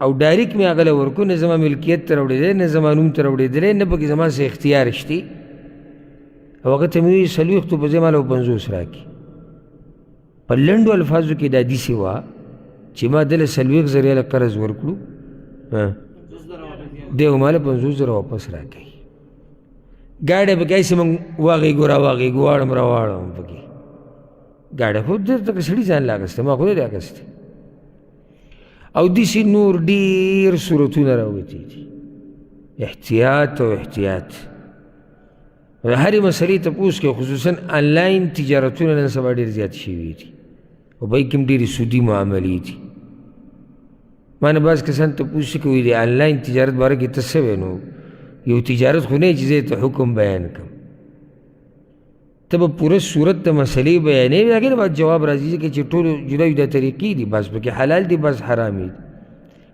او ډایرکټ مې هغه له ورکو، نه زما ملکیت ته راوړېدلی، نه زما نوم ته راوړېدلی، نه پکې زما څه اختیار شته. او هغه ته مې وایي 40 په ځای ماله 50 راکړي. په لنډو الفاظو کې دا داسې وه چې ما دله 40,000 ریاله قرض ورکړو، دی خو ماله 50,000 واپس راکوي. ګاډی پکې هسې موږ واغېږو راواغېږو، واړم راواړم پکې. ګاډی خو دلته سړي ځان له اخیستی، ما خو نه دی اخیستی. او داسې نور ډېر صورتونه راوتي دي. احتیاط او احتیاط. د هرې مسلې تپوس کې خصوصا آنلاین تجارتونه نن سبا ډېر زیات شوي دي او په کې هم ډېرې سودي معاملې دي. ما نه بعض کسان تپوس کوي د آنلاین تجارت باره کې ته څه وایې؟ نو یو تجارت خو نه چې زه ته حکم بیان کړم، ته به پوره صورت د مسلې بیانوي، هغې نه بعد جواب راځي ځکه چې ټولو جدا جدا طریقې دي، بعض پکې حلال دي بعض حرامې دي،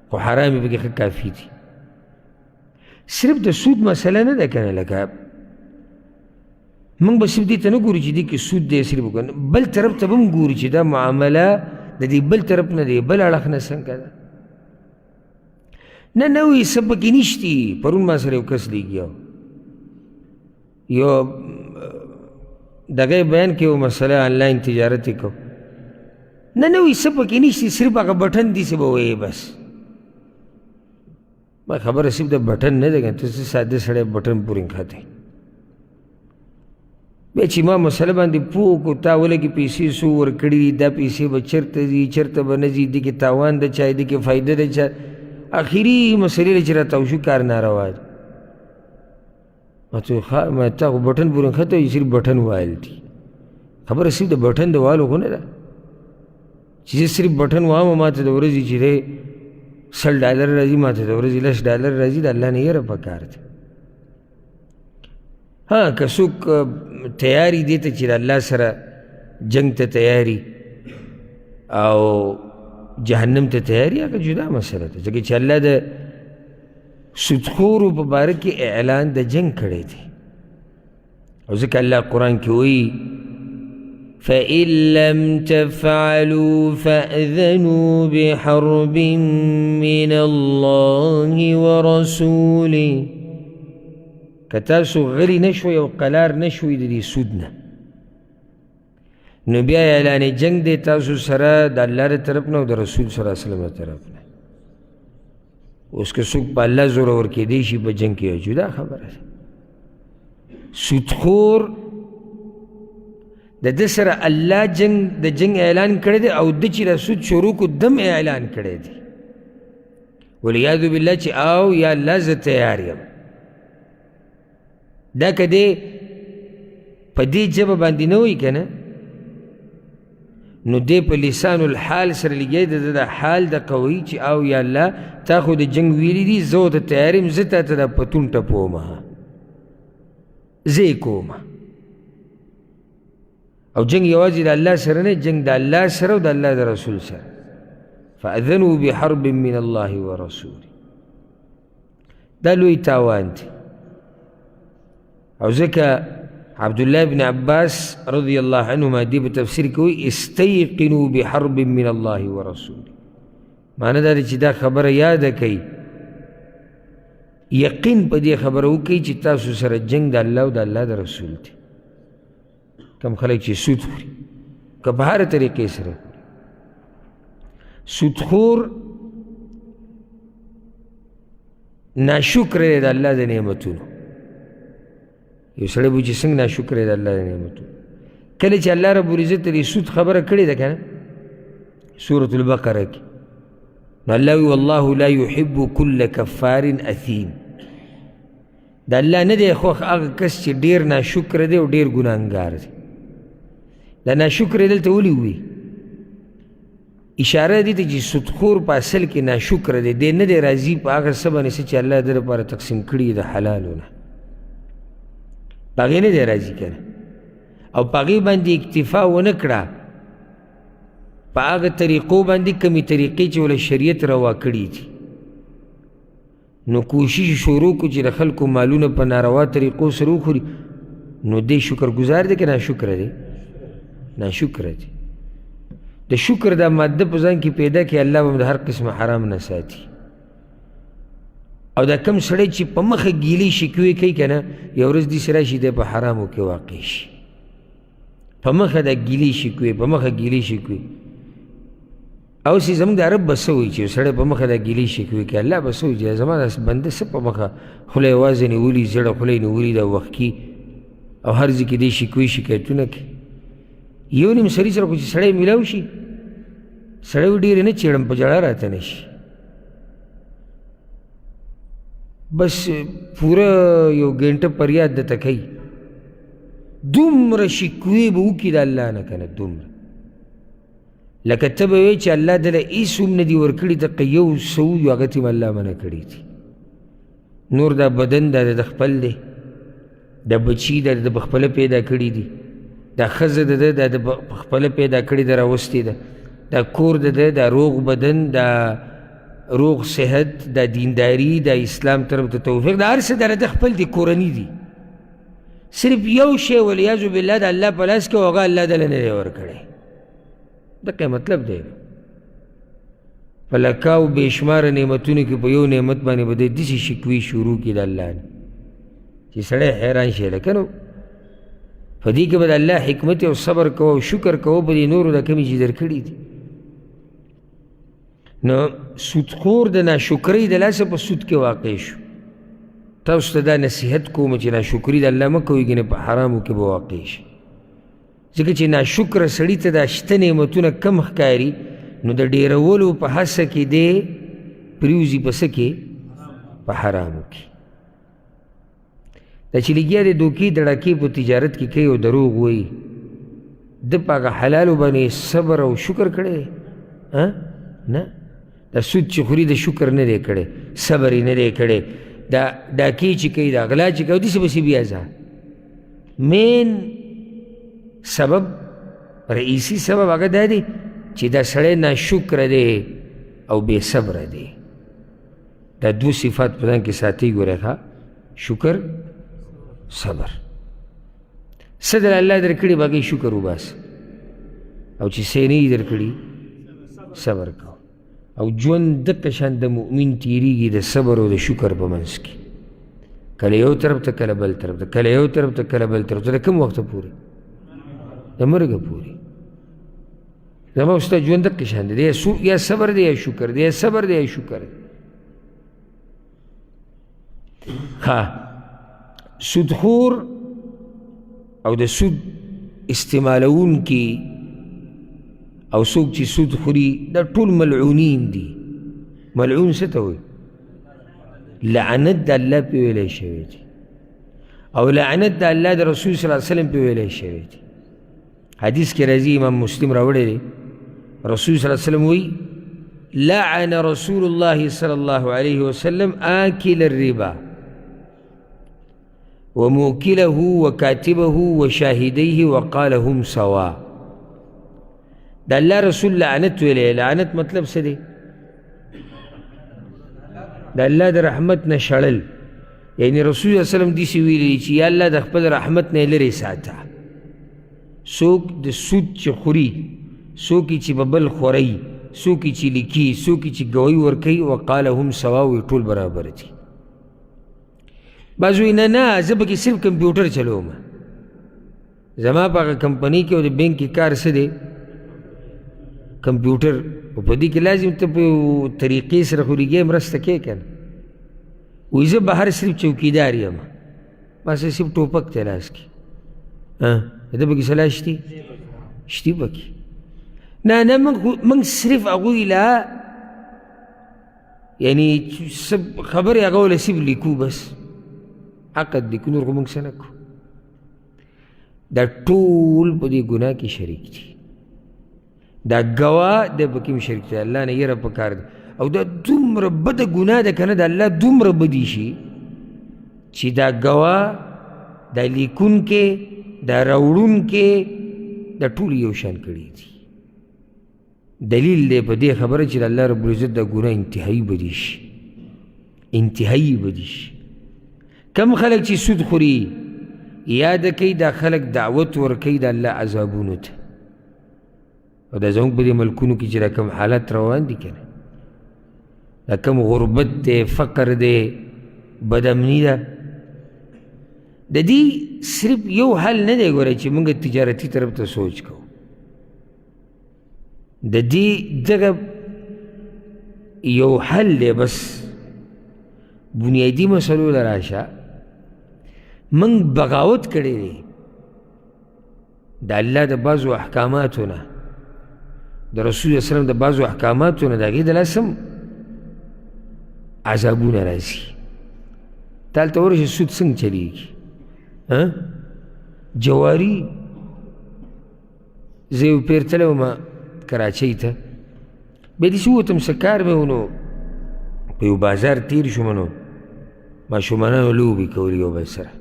خو حرامې پکې ښه کافي دي. صرف د سود مسله نه ده که نه، لکه موږ به صرف دې ته نه ګورو چې دې کې سود دی صرف وکړو، بل طرف ته به هم ګورو چې دا معامله د دې بل طرف نه دی، بل اړخ نه څنګه ده. نه نه وایي څه پکې نشتي. پرون ما سره یو کس لګیا یو دغه بیان کې یو مسله آنلاین تجارت یې کو، نه نه وایي څه پکې نشتي، صرف هغه بټن داسې به وایي بس. ما خبره صرف د بټن نه ده که ته څه ساده سړی بټن پورې نښتی. بیا چې ما مسله باندې پوه کړو تا ولکې پیسې څو ورکړي دي، دا پیسې به چېرته ځي چېرته به نه ځي، دې کې تاوان د چا دې کې فایده د چا. اخري مسلې چې راتاو شو کار ناروا دی. ما ته ما تا خو بټن پورې نښتی وایي صرف بټن وایل دي. خبره صرف د بټن د والو خو نه ده چې زه صرف بټن وایم ما ته د ورځې چې دی $100 راځي، ما ته د ورځې $10 راځي، د الله نه یېره پکار ده. که څوک تیاری دی ته چې د الله سره جنگ ته تیاری او جهنم ته تیاری، هغه جدا مسله ده، ځکه چې الله د سودخورو په باره کې اعلان د جنگ کړی دی. او ځکه الله قرآن کې وایي فَإِن لَّمْ تَفْعَلُوا فَأْذَنُوا بِحَرْبٍ مِّنَ اللَّهِ وَرَسُولِهِ. که تاسو غلی نشوئ او قلار نشوئ د دې سود نه، نو بیا اعلان جنگ دی تاسو سره د الله د طرف نه او د رسول صلی الله علیه وسلم د طرف نه. اوس که څوک په الله زورور کېدی شي په جنگ کې جدا خبره ده. سودخور د ده سره الله د جنگ اعلان کړی دی او ده چې د سود شروع کو دم اعلان کړی دی، ولیاذ بالله چې او یا الله زه تیار یم. دا که دی په دې ژبه باندې نه وایي که نه، نو دی په لسان الحال سره لګیا دی، د حال د قوي چې او یا الله تا خو د جنگ ویلي دي، زه ورته تیار یم، زه تا ته دا پتون ټپومه، زه یې کومه. او جنگ یوازې د الله سره نه، جنگ د الله سره او د الله د رسول سره. فاذنوا بحرب من الله ورسوله. دا لوی تاوان دی. او ځکه عبدالله بن عباس رضی الله عنهما دی په تفسیر کې وایي استيقنوا بحرب من الله ورسوله. معنی دا چې دا خبره یاده کوي، یقین په دې خبره وکړي چې تاسو سره جنگ د الله او د الله د رسول دی. کم خلک چې سود خوري که په هره طریقې سره سودخور ناشکر دی د الله د نعمتونو. یو سړی به چې څنګه ناشکر دی د الله د نعمتونو. کله چې الله رب العزت د سود خبره کړې ده که نه سورة البقره کې، نو الله وی والله لا يحب كل کفار اثیم. د الله نه دی خوښ هغه کس چې ډېر ناشکر دی او ډېر ګناهګار دی. دا ناشکر دلته ولې ووي؟ اشاره دې ته چې سودخور په اصل کې ناشکر دی، دی نه دی راضي په هغه څه باندې چې الله د لپاره تقسیم کړي د حلالو نه، په هغې نه دی راضي که نه، او په هغې باندې اکتفا ونه کړه په هغه طریقو باندې کمې طریقې چې ول شریعت روا کړي دي. نو کوشش شروع کو چې د خلکو مالونه په ناروا طریقو سره وخوري، نو دی شکر ګزار دی که ناشکره دی؟ ناشکره دی. د شکر دا ماده په ځان کې پیدا کړي، الله به د هر قسم حرام نه ساتي. او دا کم سړی چې په مخه ګیلې شکوې کوي که نه، یو ورځ داسې راشي دی په حرامو کې واقع شي. په مخه دا ګیلې شکوې، په مخه ګیلې شکوې. او چې زموږ د عرب به څه وایي چې یو سړی په مخه دا ګیلې شکوې کوي، الله به څه وایي چې زما دا بنده څه په مخه خوله یې وازې نیولي، زړه خوله یې نیولي دا وخت کې، او هر ځای کې دې شکوې شکایتونه کوي. یو نیم سړي سره خو چې سړی میلاو شي، سړی ډېرې نه چېړم په جړه راته نه شي، بس پوره یو ګنټه پریاد درته کوي. دومره شکوې به وکړي د الله نه که نه، دومره لکه ته به وایې چې الله دله هېڅ هم نه دي ورکړي، دقه یو څه وویو هغه ته م الله منع کړي دي. نور دا بدن دا د خپل دی، دا بچي دا د پخپله پیدا کړي دي، دا ښځه د ده دا د پخپله پیدا کړې ده راوستې ده، دا کور د ده دا روغ بدن، دا روغ صحت، دا دینداري، دا اسلام طرف ته توفیق، دا هر څه دا د خپل دي، کورني دي. صرف یو شی والعیاذ بالله د الله په لاس کې او هغه الله دله نه دی ورکړی. دقه مطلب دی په لکاو بې شماره نعمتونو کې په یو نعمت باندې به دی داسې شکوې شروع کړي د الله نه چې سړی حیران شي. لکه نو په دې کې به د الله حکمت او صبر کوه او شکر کوه په دې نورو د کمې چې در کړي دي. نو سودخور د ناشکرۍ د لاسه په سود کې واقع شو. تاسو ته دا نصیحت کوم چې ناشکري د الله مه کوئ، ګنې په حرامو کې به واقع شي. ځکه چې ناشکره سړي ته دا شته نعمتونه کم ښکاري، نو د ډېرولو په هڅه کې دی پرېوځي په څه کې؟ په حرامو کې. دا چې لګیا دی دوکې دړکې په تجارت کې کوي او دروغ وایي، ده په هغه حلالو باندې صبر او شکر کړی دی؟ نه، دا سود چې خوري د شکر نه دی کړی، صبر یې نه دی کړی. دا ډاکې چې کوي، دا غلا چې کوي، داسې پسې بیا ځه. مین سبب، رئیسی سبب هغه دا دی چې دا سړی ناشکره دی او بې صبره دی. دا دو صفات په ځان کې ساتي. ګورئ ښه، شکر، صبر. څه در الله در کړي به هغې شکر وباسه، او چې څه نه یې در کړي صبر کوه. او ژوند دقه شان د مؤمن تېرېږي د صبر او د شکر په منځ کې، کله یو طرف ته کله بل طرف ته، کله یو طرف ته کله بل طرف ته. د کوم وخته پورې؟ د مرګه پورې. زما ستا ژوند دقه شان دی، یا صبر دی یا شکر دی، یا صبر دی یا شکر دی. ها، سودخور او د سود استعمالونکي او څوک چې سود خوري دا ټول ملعونین دي. ملعون څه ته وایي؟ لعنت د الله پې ویلی شوی دی، او لعنت د الله د رسول صلی الله علیه وسلم پې ویلی شوی دی. حدیث کې راځي، امام مسلم راوړی دی، رسول صلی الله علیه وسلم وایي لعن رسول الله صلی الله علیه وسلم آکل الربا وموکله وکاتبه وشاهدیه وقال هم سوا. د الله رسول لعنت ویلی. لعنت مطلب څه دی؟ د الله د رحمت نه شړل. یعنی رسول صلی الله علیه وسلم داسې ویلي چې یا الله د خپل رحمت نه یې لرې ساته. څوک د سود چې خوري، څوک چې به بل خوری، څوک چې لیکي څوک چې ګوی ورکوي وقال هم سوا وي ټول برابر دي بعض وایي نه نه زه پکې صرف کمپیوټر چلوم زما په هغه کمپنۍ کې او د بینک کې کار څه دی کمپیوټر او په دې کې لازم ته په طریقې سره خو لګې مرسته کوې که نه وایي زه بهر صرف چوکیدار یم ما سره صرف ټوپک دی لاس کې ده پکې څه لا شتي شتي پکې نه نه موږ صرف هغوی له یعنی خبرې هغه وله صرف لیکو بس عقد لیکو نور خو موږ څه نه کوو دا ټول په دې ګناه کې شریک دي دا ګواه دی پکې هم شریک دی الله نه یره پکار دی او دا دومره بده ګناه ده که نه د الله دومره بدي شي چې دا ګواه دا لیکونکی دا راوړونکی دا ټول یو شان کړي دي دلیل دی په دې خبره چې د الله رب العزت دا ګناه انتهایي بدي شي انتهایي بدي شي کم خلک چې سود خوري یاد کوي دا خلک دعوت ورکوي د الله عذابونو ته او دا زموږ په دې ملکونو کې چې دا کوم حالت روان دي که نه دا کوم غربت دی فقر دی بدامني ده د دې صرف یو حل نه دی ګوره چې موږ تجارتي طرف ته سوچ کوو د دې دغه یو حل دی بس بنیادي مسلو له راشه من بغاوت کړی دی د الله د بعضو احکاماتو نه د رسول صلی وسلم د بعضو احکاماتو نه د هغې د لاسه هم عذابونه راځي تا هلته ورشه سود څنګه چلیږي جواري زه یو پیر تللی وم کراچۍ ته بیا داسې ووتم څه کار مې و نو په یو بازار تیر شوم نو ماشومانانو لوبې کولې یو بل سره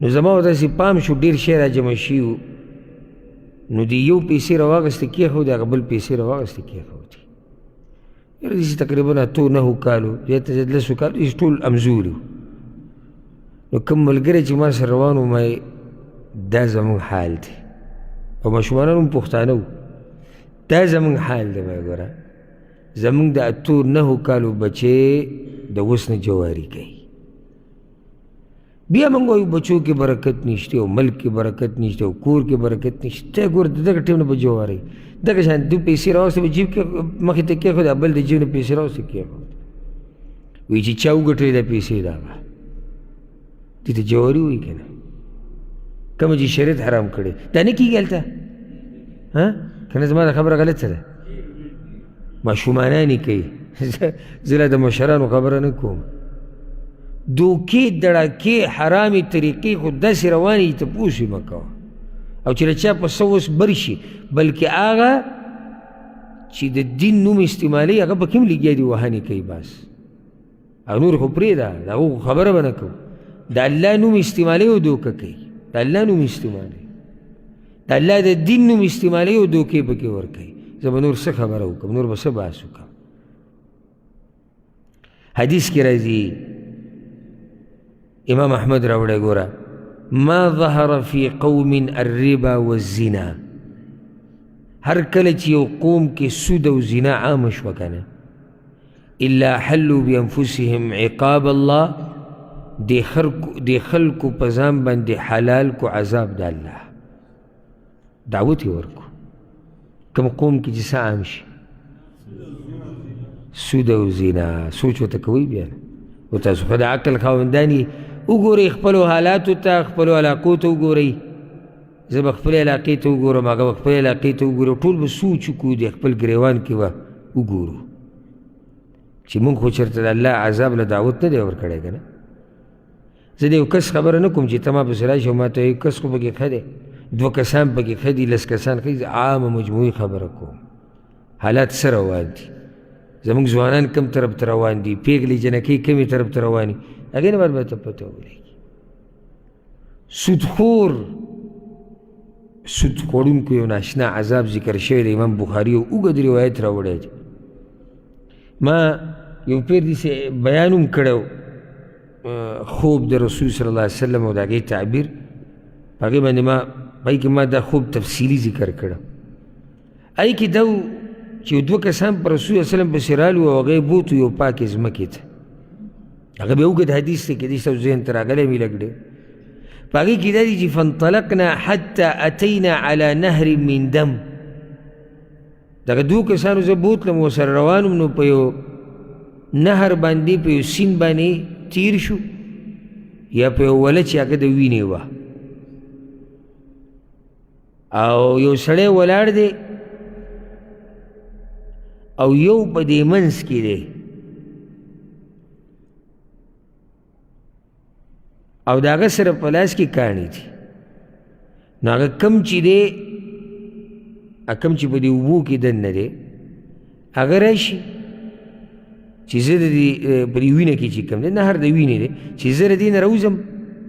نو زما ورته داسې پام شو ډېر شی را جمع شوي وو نو د یو پیسې راواغېستې کېښودې هغه بل پیسې راواغېستې کېښودې یاره داسې تقریبا 8-9 کالو زیات نه زیات 10 کالو داسې ټول امزوري وو نو کوم ملګری چې ما سره روان و ما دا زموږ حال دی او ماشومانان هم پښتانه وو دا زموږ حال دی ما ګوره زموږ د 8-9 کالو بچې د اوس نه جواري کوي بیا موږ وایو بچو کې برکت نشته او ملک کې برکت نشته او کور کې برکت نشته ګوره د دغه ټیم نه به جواري دغه شان دو پیسې راوستې به جیب کې مخې ته کېښودې بل د جیب نه پیسې راوستې کېښودې وایي چې چا وګټلې دا پیسې دا به دې ته جواري وایي که نه کومه چې شریعت حرام کړې دا نه کېږي هلته که نه زما دا خبره غلطه ده ماشومانان یې کوي زه لا د مشرانو خبره نه کوم دوکې دړکې حرامې طریقې خو داسې روانې ته پوس یې مه کوه او چې له چا په څه اوس بر شي بلکې هغه چې د دین نوم استعمالوي هغه پکې هم لګیا دي وهنې کوي بس او نور خو پرېږده د هغو خبره به نه کوو د الله نوم استعمالوي او دوکه کوي د الله نوم استعمالوي د الله د دین نوم استعمالوي او دوکې پکې ورکوي زه به نور څه خبره وکړم نور به څه بحث وکړم حدیث کې راځي امام احمد راوړی ګوره ما ظهر في قوم الربا والزنا هر کله چې یو قوم کې سود او زنا عامه شوه که نه الا حلوا بانفسهم عقاب الله دې خلکو په ځان باندې حلال کو عذاب د الله دعوت یې ورکو کوم قوم کې چې څه عام شي سود او زنا سوچ ورته کوئ بیا و تاسو خو د عقل خاوندان یې وګورئ خپلو حالاتو ته خپلو علاقو ته وګورئ زه به خپلې علاقې ته وګورم هغه به خپلې علاقې ته وګورو ټول به سوچ وکړو د خپل ګریوان کې به وګورو چې موږ خو چېرته د الله عذاب له دعوت نه دی ورکړی که نه زه د یو کس خبره نه کوم چې ته ما پسې راشي او ما ته یو کس خو پکې ښه دی 2 کسان پکې ښه دي 10 کسان ښه دي عامه مجموعي خبره کوم حالات څه روان دي زموږ ځوانان کوم طرف ته روان دي پیغلې جنکۍ کومې طرف ته روان دي هغې نه باید به ته پته ولګي سودخور سود خوړونکو یو ناشنا عذاب ذکر شوی د امام بخاري یو اوږد روایت راوړی دی ما یو پیر داسې بیان هم کړی خوب د رسول صلی الله علیه وسلم او د هغې تعبیر په هغې باندې ما پای کې ما دا خوب تفصیلي ذکر کړه ای کې دا چې دوه کسان پر رسول الله وسلم پسې رالو او هغه یې بوتو یو پاکې ځمکې ته هغه بیا اوږد حدیث دی که دې ته ذهن ته راغلی مې لږ ډېر په هغې کې دا دي چې فانطلقنا حتى اتینا على نهر من دم دغه دوه کسانو زه بوتلم ورسره روان وم نو په یو نهر باندې په یو سیند باندې تیر شو یا په یو وله چې هغه د وینې وه او یو سړی ولاړ دی او یو په دې منځ کې دی او د هغه سره په لاس کې کاڼي دي نو هغه کم چې دی کم چې په دې اوبو کې دننه دی هغه راشي چې زه د دې په دې وینه کې چې کوم دی نهر د وینې دی چې زه د دې نه راوځم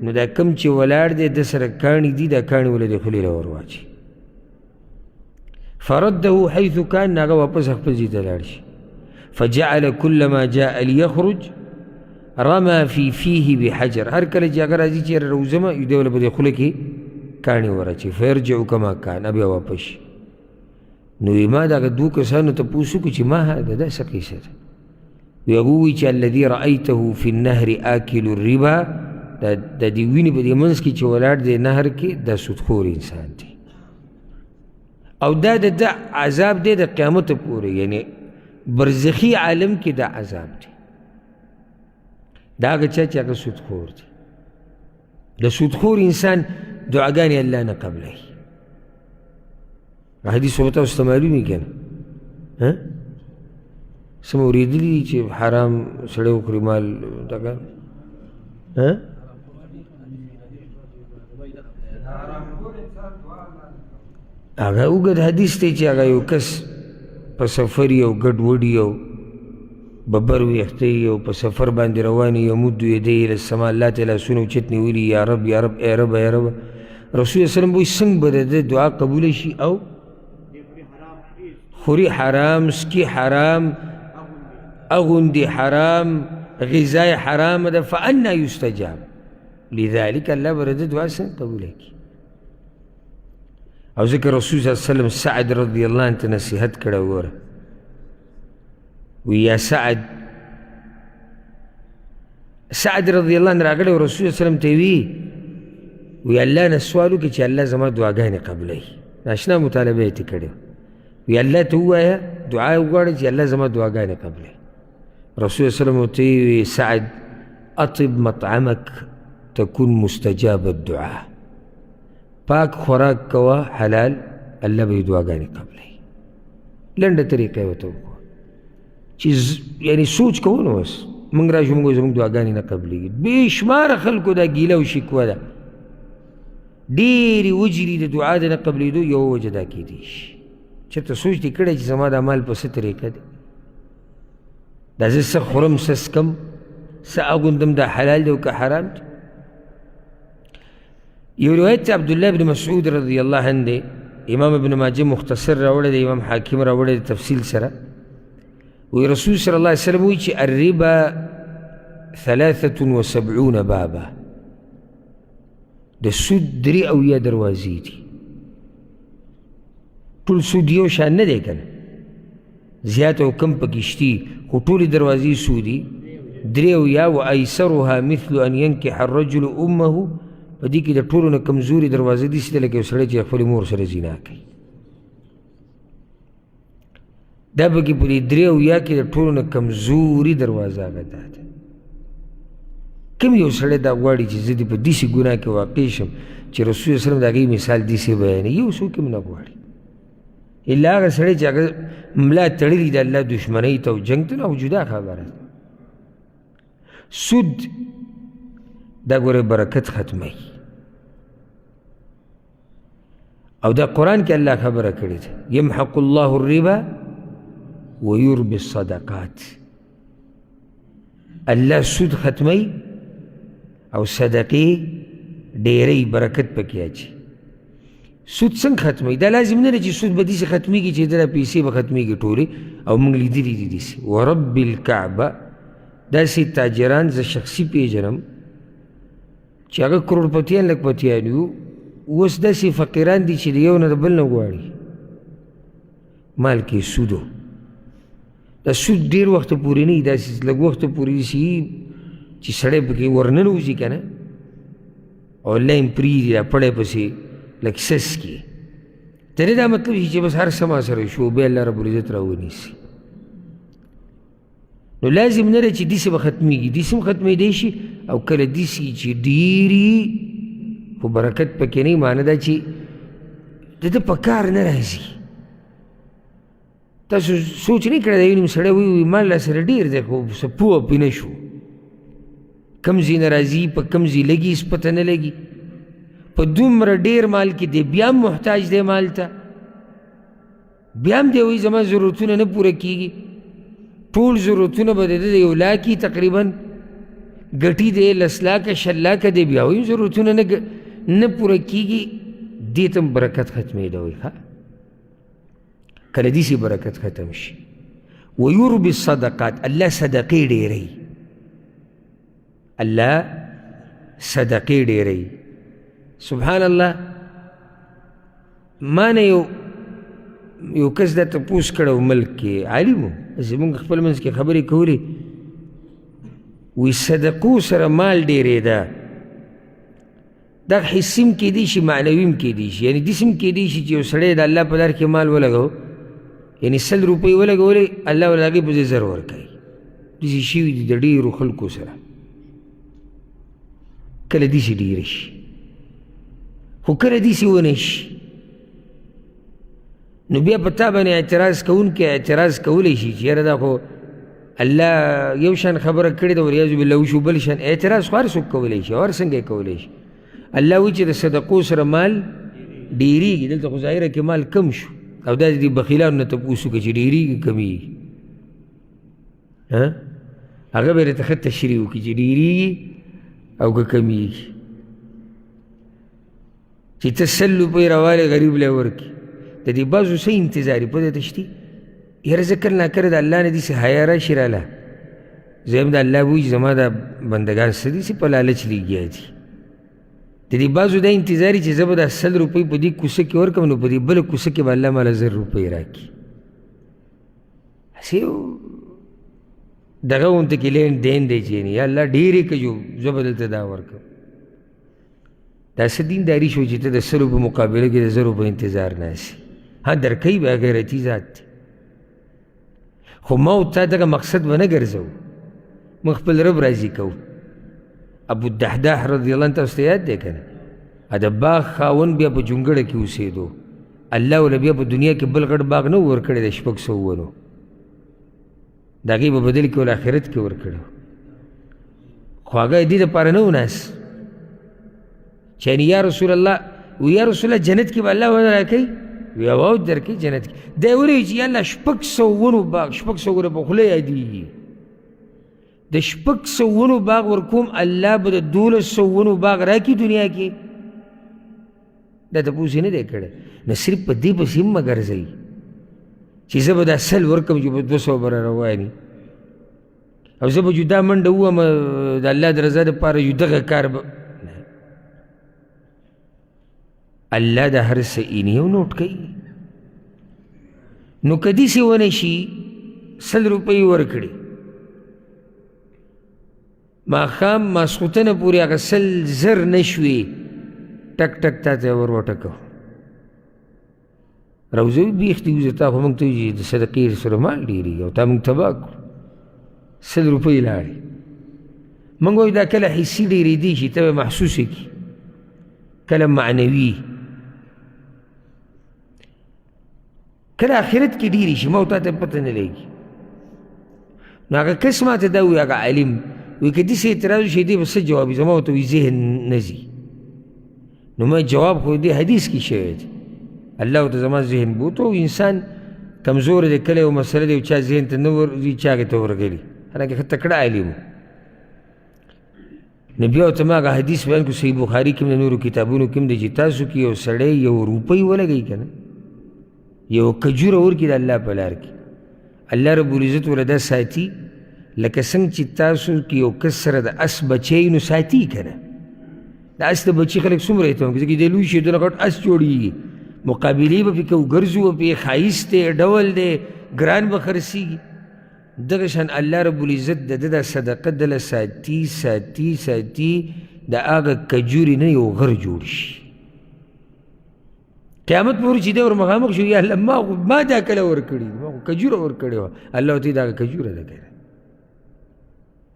نو دا کم چې ولاړ دی د سره کاڼي دي دا کاڼي وله د خولې له ور واچي فرده حيث كان هغه واپس خپل ځای ته لاړ شي فجعل كلما جاء ليخرج رمى في فيه بحجر هر کله چې هغه راځي چې راوځمه یو دی وله په دې خوله کې کاڼي ور اچي فيرجع كما كان بیا واپس شي نو ما دغه دوه کسانو تپوس وکړو چې ما هذا دا څه قیسه ده وی هغه ووایي چې الذي رأیته في النهر آکل الربا د دې وینې په دې منځ کې چې ولاړ دی نهر کې دا سودخور انسان دی او دا د عذاب دی د قیامت پورې یعنی برزخي عالم کې دا عذاب دی دا هغه چا چې هغه سودخور دی د سودخور انسان دعاګانې الله نه قبلوي حدیث خو به تاسو ته معلوم وي که نه څه مو اورېدلي دي چې حرام سړی وخوري مال ټکه هغه اوږد حدیث دی چې هغه یو کس په سفر یو ګډوډي یو ببر ویښته یو په سفر باندې روان یمد یدیه الی السما الله ته لاسونه اوچت نیولي یا رب یا رب ای رب ای رب رسول وسلم وایي څنګه به د ده دعا قبوله شي او خوري حرام سکي حرام اغوندي حرام غذای حرام ده فانا يستجاب لذلك الله به د دعا څنګه قبوله کړي او ذکر رسول صلی الله علیه وسلم سعد رضی الله عنه ته نصیحت کړی وګوره وی یا سعد رضی الله عنه راغلی رسول صلی الله علیه وسلم ته وی الله نه سوال وکړي چې الله زما دعاګانې قبلوي ناشنا مطالبه یې کړې وی الله ته ووایه دعا وغواړه چې الله زما دعاګانې قبلوي رسول صلی الله علیه وسلم ورته وی سعد اطب مطعمك تكون مستجاب الدعاء پاک خوراک کوه حلال الله به دعاګانې قبلوي لنډه طریقه یې ورته وکړه چې یعنی سوچ کوو نو اوس موږ راشو موږ زموږ دعاګانې نه قبلېږي بې شماره خلکو دا ګیله او شکوه ده ډېرې وجې د دعا د نه قبلېدو یوه وجه دا کیدی شي چېرته سوچ دې کړی چې زما دا مال په څه طریقه دی دا زه څه خورم څه څکم څه اګوندم دا حلال دی او که حرام دی یو روایت عبدالله بن مسعود رضی الله عنه دی امام ابن ماجه مختصر راوړی دی امام حاکم راوړی دی تفصیل سره وی رسول صلی الله علیه وسلم وی چې الربا 73 بابا د سود 83 دروازې دي ټول سود یو شان نه دی که نه زیات او کم پکې شتي خو ټولې دروازې سودي 83 و ایسرها مثل ان ينکح الرجل امه په دې کې د ټولو نه کمزوري دروازې دي چې لکه یو سړی چې خپلې مور سره زنا کوي دا پکې په دې 83 کې د ټولو نه کمزوري دروازه هغه دا ده کوم یو سړی دا غواړي چې زه دې په داسې ګناه کې واقع شم چې رسول صلی الله علیه وسلم د هغې مثال داسې بیانوي یو څوک هم نه غواړي الا هغه سړی چې هغه ملا تړلي د الله دشمنۍ ته او جنګ ته نه او جدا خبره ده سود دا ګوره برکت ختموي او دا قرآن کې الله خبره کړې ده یمحق الله الربا ويربي الصدقات الله سود ختمي او صدقې ډېرې برکت پکې اچي سود څنګه ختمي دا لازم نه دی چې سود به داسې ختمېږي چې دا پیسې به ختمېږي ټولې او موږ لیدلي دي داسې ورب الکعبه داسې تاجران زه شخصي پیژنم چې هغه کروڑپتیان لکپتیان یو اوس داسې فقیران دي چې د یو نه د بل نه غواړي مال کې سود دا سود ډېر وخته پورې نه وي داسې لږ وخته پورې شي چې سړی پکې ورننوځي که نه او لاین پرېږدي دا پړی پسې لږ سس کړي ته نه دا مطلب شي چې بس هر څه ما سره شو بیا الله رب العزت راونیسي نو لازم نه دی چې داسې به ختمېږي داسې هم ختمېدی شي او کله داسې چې ډېري خو برکت پکې نه وي معنی دا چې د ده په کار نه راځي تاسو سوچ نه کړی دا یو نیم سړی وایي مال را سره ډېر دی خو څه پوه پرې نه شو کم ځای نه راځي په کم ځای لګي هېڅ پته نه لګي په دومره ډېر مال کې دی بیا هم محتاج دی مال ته بیا هم دی وایي زما ضرورتونه نه پوره کېږي ټول ضرورتونه به د ده د یو لاکي تقریبا ګټي دی 10 لاکه 20 لاکه دی بیا وایي ضرورتونه نه پوره کېږي دې ته هم برکت ختمېده وایي ښه کله داسې برکت ختم شي ویربي الصدقات الله صدقې ډېروي الله صدقې ډېروي سبحان الله ما نه یو کس دا تپوس کړی و ملک کې عالم و زمونږ خپل منځ کې خبرې کولې وی صدقو سره مال ډېرېده دا حسي هم کېدی شي معنوي هم کېدی شي یعنې داسې هم کېدی شي چې یو سړی د الله په لار کې مال ولګو یعنې 100 روپۍ ولګولې الله ورله هغې په ځای 1000 ورکوي داسې شوي دي د ډېرو خلکو سره کله داسې ډېره شي خو کله داسې ونه شي نو بیا په تا باندې اعتراض کوونکی اعتراض کولی شي چې یاره دا خو الله یو شان خبره کړې ده وریاض بالله وشو بل شان اعتراض خو هر څوک کولی شي هر څنګه یې کولی شي الله وایي چې د صدقو سره مال ډېرېږي دلته خو ظاهره کې مال کم شو او دا د بخیلانو نه تپوس وکړه چې ډېرېږي کمیږي هغه به یې راته ښه تشریح وکړي چې ډېرېږي او که کمیږي چې ته 100 روپۍ راوالې غریب لی ورکړي د دې بعضو څه انتظاري پته ته شتي یاره زه کله ناکله د الله نه داسې حیا راشي راله زه هم د الله وایي چې زما دا بندګان څه دي چې په لالچ لګیا دي د دې بعضو دا انتظاري چې زه به دا 100 روپۍ په دې کوڅه کې ورکړم نو په دې بله کوڅه کې به الله ماله 1000 روپۍ راکړي هسې دغه غونته کې لین دین دی چې یا الله ډېرې که جو زه به دلته دا ورکړم دا څه دینداري شو چې ته د 100 په مقابله کې د 1000 په انتظار ناسي ها درکوي به غیرتي ذات دی خو ما او تا دغه مقصد به نه ګرځو موږ خپل رب راضي کوو ابو الدحداح رضی الله عنه تاسو ته یاد دی که نه د باغ خاوند بیا په جونګړه کې اوسېدو الله وله بیا په دنیا کې بل غټ باغ نه و ورکړی د 600 ونو د هغې په بدل کې ول آخرت کې ورکړی خو هغه دې دپاره نه و ناست چې یعنې یا رسول الله وی یا رسول الله جنت کې به الله ونه راکوي وی اواو درکوي جنت کې دی یې ویلي چې یا الله 600 ونو باغ 600 ونه په خوله یادېږي د 600 ونو باغ ورکوم الله به د 1200 ونو باغ راکړي دنیا کې دا تپوس یې نه دی کړی نو صرف په دې پسې هم مه ګرځئ چې زه به دا 100 ورکړم چې په 200 به را رواني او زه به جدا منډه ووم د الله د رضا دپاره یو دغه کار به الله د هر څه اینې او نوټ کوي نو که داسې ونه شي 100 روپۍ ورکړي ماښام ماسخوتنه پورې هغه 100 نه شوې ټک ټک تا ته ور وټکو راوځوي بیخ دي وځه تا خو موږ ته وایي د صدقې سره مال ډېرېږي او تا موږ تباه کړو 100 روپۍ لاړې موږ وایو دا کله حسي ډېرېدی شي ته به محسوسې کړي کله معنوي کله آخرت کې ډېرې شي ما او تا ته پته نه لګي نو هغه کس ما ته دا وایي هغه عالم وایي که داسې اعتراض وشي دې به څه جواب وي زما ورته وایي ذهن نه ځي نو ما جواب خو دې حدیث کې شوی دی الله ورته زما ذهن بوته او انسان کمزور دی کله یو مسله دی یو چا ذهن ته نه ورځي چا هغې ته ورغلي حالانکې ښه تکړه عالم و نو بیا ورته ما هغه حدیث بیان کړو صحیح بخاري کې هم د نورو کتابونو کې هم دی چې تاسو کې یو سړی 1 روپۍ ولګوي که نه یو کجوره ورکړي د الله په لار کې الله رب العزت ورله دا ساتي لکه څنګه چې تاسو کې یو کس سره د اس بچی نو ساتي که نه د اس د بچي خلک څومره احترام کوي ځکه د لوی شي دونه غټ اس جوړېږي مقابلې به پې کوو ګرځو به پې ښایست دی ډول دی ګران به خرڅېږي دغه شان الله رب العزت د ده دا صدقه دله ساتي ساتي ساتي د هغه کجورې نه یو غر جوړ شي قیامت پورې چې دی ور مخامخ شو یا الله ما دا کله ورکړي ما خو کجوره ورکړې وه الله ورته دا کجوره ده که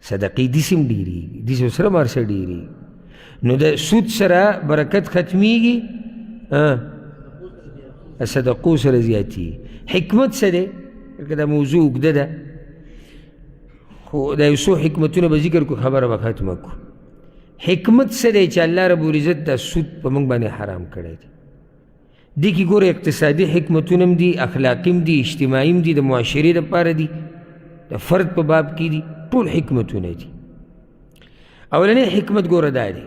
صدقې داسې هم ډېرېږي داسې سره مار سره ډېرېږي نو د سود سره برکت ختمیږي صدقو سره زیاتېږي حکمت څه دی لکه دا موضوع اوږده ده خو دا یو څو حکمتونه به ذکر کړو خبره به ختمه کړو حکمت څه دی چې الله رب العزت دا سود په موږ باندې حرام کړی دی دې کې ګوره اقتصادي حکمتونه هم دي اخلاقي هم دي اجتماعي هم دي د معاشرې دپاره دي د فرد په باب کې دي ټول حکمتونه دي اولنی حکمت ګوره دا دی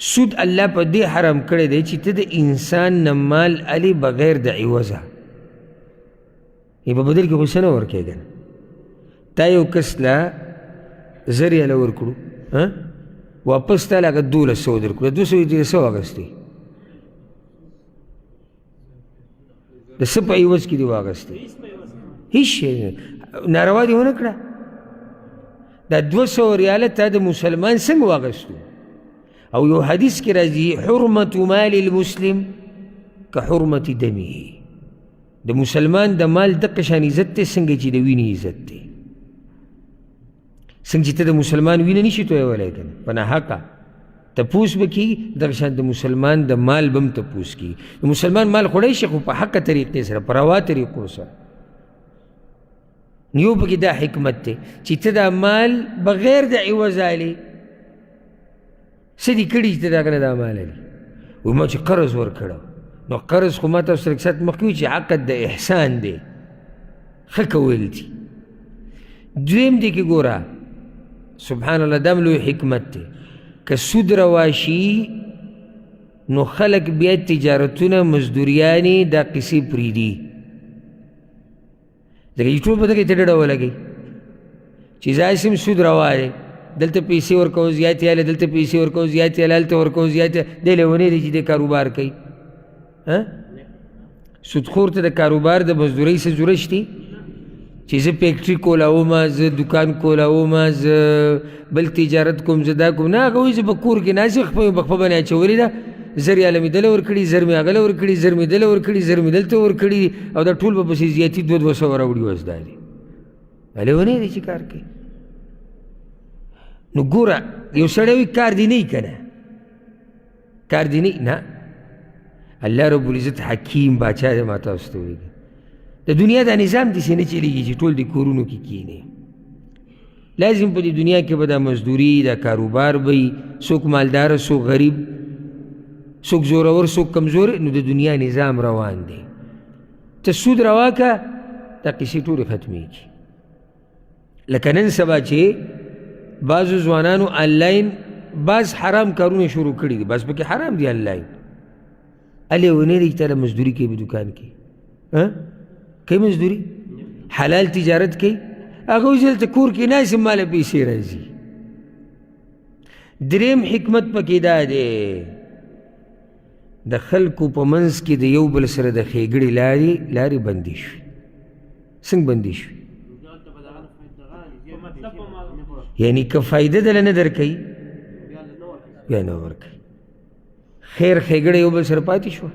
سود الله په دې حرام کړی دی چې ته د انسان نه مال علي بغیر د عوضه یې په بدل کې خو څه نه ورکوې که نه تا یو کس له زر یې له ورکړو واپس تا له هغه 1200 درکړو د 200 یې څه واخیستې د څه په عوض کې دې واخیستې هېڅ شی ناروا دې ونه کړه دا 200 ریاله تا د مسلمان څنګه واخیستو او یو حدیث کې راځي حرمت مال المسلم که حرمت دمه د مسلمان د مال دقه شان عزت دی څنګه چې د وینې عزت دی څنګه چې ته د مسلمان وینه نشي تویولی که نه په ناحقه تپوس به کېږي دغه شان د مسلمان د مال به هم تپوس کېږي د مسلمان مال خوړی شي خو په حقه طریقې سره په روا طریقو سره یو پکې دا حکمت دی چې ته دا مال بغیر د عوض علي څه دي کړي چې ته د هغه نه دا مال علي وایي ما چې قرض ورکړی نو قرض خو ما تاسو سره اکثر مخکې وي چې عقد د احسان دی ښه کول دي دویم دی کې ګوره سبحان الله دا هم لوی حکمت دی که سود روا شي نو خلک بیا تجارتونه مزدوریانې دا قصې پرېږدي ځکه چې ټول به دغې ته ډډه ولګوي چې ځای سم سود روا دی دلته پیسې ورکوو زیاتې هله دلته پیسې ورکوو زیاتې هله هلته ورکوو زیاتې دی لیونی دی چې دی کاروبار کوي سودخور ته د کاروبار د مزدورۍ څه ضرورت دی چې زه فیکټري کولاومه زه دکان کولاومه زه بل تجارت کوم زه دا کوم نه هغه وایي زه به کور کې ناست یم خپل به خپه باندې اچولې ده زر یې هله مې دله ورکړي زر مې هغله ورکړي زر مې دله ورکړي زر مې دلته ورکړي او دا ټول به پسې زیاتي 200 راوړي اوس دا دي لیونی دی چې کار کوي نو ګوره یو سړی وایي کار دې نه وي که نه کار دې نه نه الله رب العزت حکیم باچا دی ما تاسو ته وایي د دنیا دا نظام داسې نه چلېږي چې ټول د کورونو کې کښېني لازم په دې دنیا کې به دا مزدوري دا کاروبار به وي څوک مالداره څوک غریب څوک زورور څوک کمزور نو د دنیا نظام روان دی ته سود روا که دا قصې ټولې ختمېږي لکه نن سبا چې بعضو ځوانانو آنلاین بعض حرام کارونه شروع کړي دي بعض پکې حرام دي آنلاین هلې ونې دی چې تاله مزدوري کوي په دکان کې کوي مزدوري حلال تجارت کوي هغه وایي چې دلته کور کې ناست یم ماله پیسې راځي دریم حکمت پکې دا دی د خلکو په منځ کې د یو بل سره د ښېګړې لارې بندې شوي څنګه بندې شوي یعنی که فایده دله نه درکوي بیا نه ورکوي خیر ښېګړه یو بل سره پاتې شوه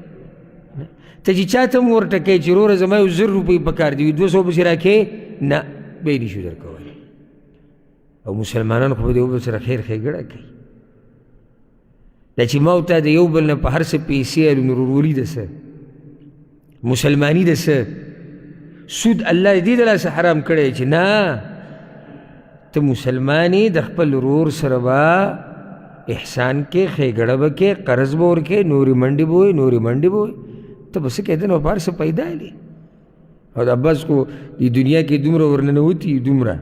ته چې چا ته هم ورټکوې چې وروره زما یو 1000 روپۍ پکار دي 200 پسې راکوې نه بیا یې نشو درکولی او مسلمانان خو به د یو بل سره خیر ښېګړه کوي دا چې ما او تا د یو بل نه په هر څه پیسې الو نو ورورولي ده څه مسلماني ده څه سود الله دې د لاسه حرام کړی چې نه ته مسلمانې د خپل ورور سره به احسان کې ښېګړه به کې قرض به ورکې نورې منډې به وایي نورې منډې به وایي ته به څه کېده نو په هر څه پیدا لې او دا بس خو د دنیا کې دومره ورننوتي دومره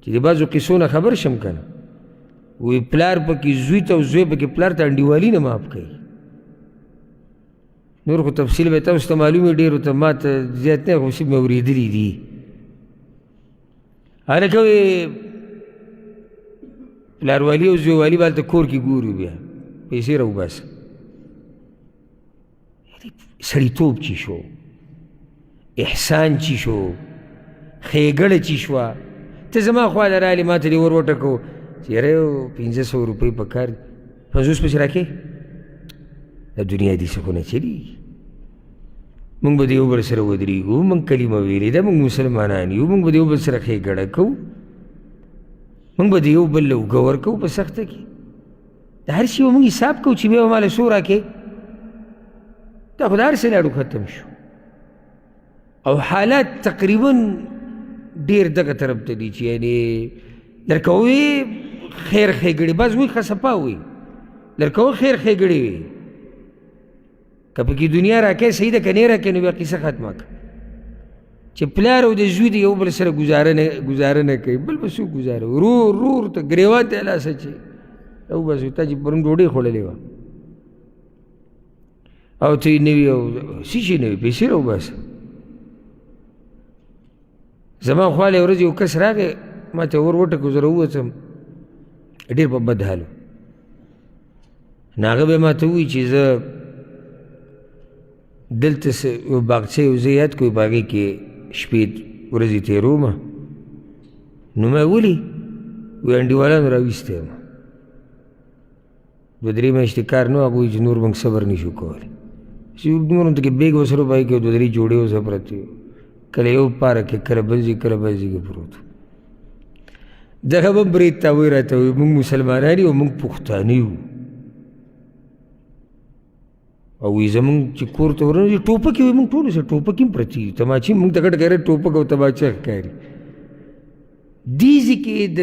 چې د بعضو قصو نه خبر شم که نه وی پلار پکې زوی ته او زوی پکې پلار ته انډیوالي نه معاف کوي نور خو تفصیل به تاسو ته معلوم وي ډېرو ته ما ته زیات نه خو صرف مې اورېدلي دي هلکه وی پلاروالي او زویوالي به هلته کور کې ګورو بیا پیسې راوباسه. سړیتوب چی شو، احسان چی شو، ښېګړه چی شوه. ته زما خوا ته رالې ما ته دې ور وټکو چې یاره یو 500 روپۍ په کار دي، 50 پسې راکې. د دنیا دې څه خو نه چلېږي. موږ به د یو بل سره ودرېږو، موږ کلمه ویلې ده، موږ مسلمانان یو، موږ به د یو بل سره ښېګړه کوو، موږ به د یو بل له اوږه ورکوو په سخته کې. د هر شي به موږ حساب کوو چې بیا به ماله څو راکې. دا خو د هر څه لاړو ختم شو او حالات تقریبا ډېر دغه طرف ته دي چې یعنې درکه ووایې خیر ښېګړې، بعض وایي خصپا وایي، درکه ووایې خیر ښېګړې وي، که پکې دنیا راکې صحیح ده، که نه راکې نو بیا قصه ختمه کړه. چې پلار او د زوی د یو بل سره ګزاره نه کوي، بل به څوک ګزاره؟ ورور ته ګرېوان ته لاس اچوي، راوباسي تا چې پرون ډوډۍ خوړلې وه او ته یې نه وي او څه شي نه وي، پیسې راوباسه. زما خوا له یوه ورځ یو کس راغی، ما ته ور وټکو، زه راووتم، ډېر په بد حال و. نو هغه به ما ته ووایي چې زه دلته یو باغچه یو ځای یاد کړو، په هغې کې شپې ورځې تېرومه. نو ما ولې؟ وایي انډیوالانو راویستی یم، 2-3 میاشتې کار نه و. هغه وایي چې نور موږ صبر نه شو کولی، چې نور ته کې بیګ ورسره په هغې کې 2-3 جوړې ورسره پرتې وې، کله یو پاره کې، کله بل ځای، کله بل ځای کې پروت و. دغه به برید ته وایي راته وایي موږ مسلمانان یو، موږ پښتانه یو. او وایي زمونږ چې کور ته ورننوځي ټوپکې، وایي موږ ټولو سره ټوپکې هم پرتې دي، تماچې موږ ته ګډ غیرت ټوپک او تماچه ښکاري. دې ځای کې د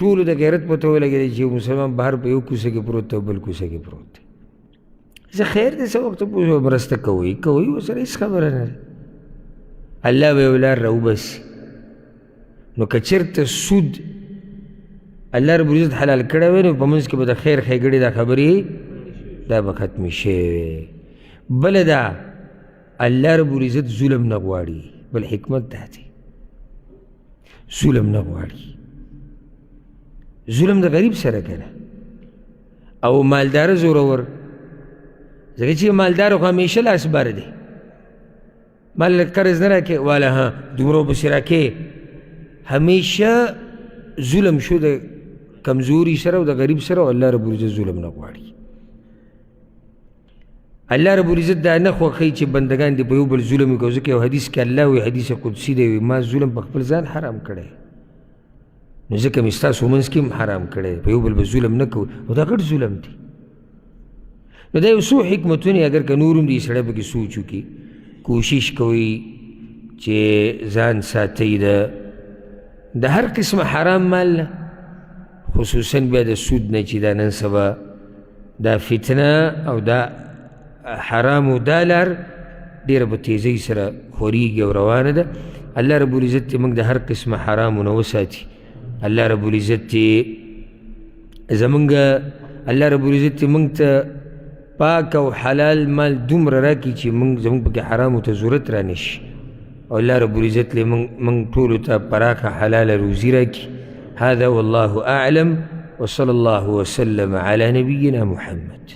ټولو د غیرت پته ولګېده چې یو مسلمان بهر په یو کوڅه کې پروت دی او بل کوڅه کې پروت دی. زه خیر دی څه وخته پوه مرسته کوئ ورسره هېڅ خبره نه ده، الله به یو لار راوباسي. نو که چېرته سود الله رب العزت حلال کړی وی، نو په منځ کې به د خیر ښېګړې دا خبرې دا به ختمې شوې وې. بله دا الله رب العزت ظلم نه غواړي، بل حکمت دا دی ظلم نه غواړي. ظلم د غریب سره که نه، او مالداره زورور، ځکه چې مالدار خو همیشه لاس بر دی، مال لږ قرض نه راکې واله ها دومره پسې راکې. همیشه ظلم شو د کمزوري سره او د غریب سره، او الله رب العزت ظلم نه غواړي. الله رب العزت دا نه خوښوي چې بندګان دې په یو بل ظلم وکړي، ځکه یو حدیث کې الله وایي، حدیث قدسي دی، وایي ما ظلم په خپل ځان حرام کړی، نو ځکه مې ستاسو منځ کې هم حرام کړی، په یو بل به ظلم نه کوو، او دا غټ ظلم دی. نو دا یو څو حکمتونه اگر که نور هم دي سړی پکې سوچ وکړي، کوشش کوي چې ځان ساتئ د هر قسمه حرام مال نه، خصوصا بیا د سود نه چې دا نن سبا دا فتنه او دا حرام و دا لار ډېره په تیزۍ سره خورېږي او روانه ده. الله رب العزت دې موږ د هر قسمه حرامو نه وساتي. الله رب العزت دې زمونږ الله رب العزت دې موږ ته پاک او حلال مال دومره راکړي چې زمونږ پکې حرامو ته ضرورت را نه شي، او الله رب العزت دې موږ ټولو ته پراخه حلاله روزي راکړي. هذا والله أعلم، وصلى الله وسلم على نبينا محمد.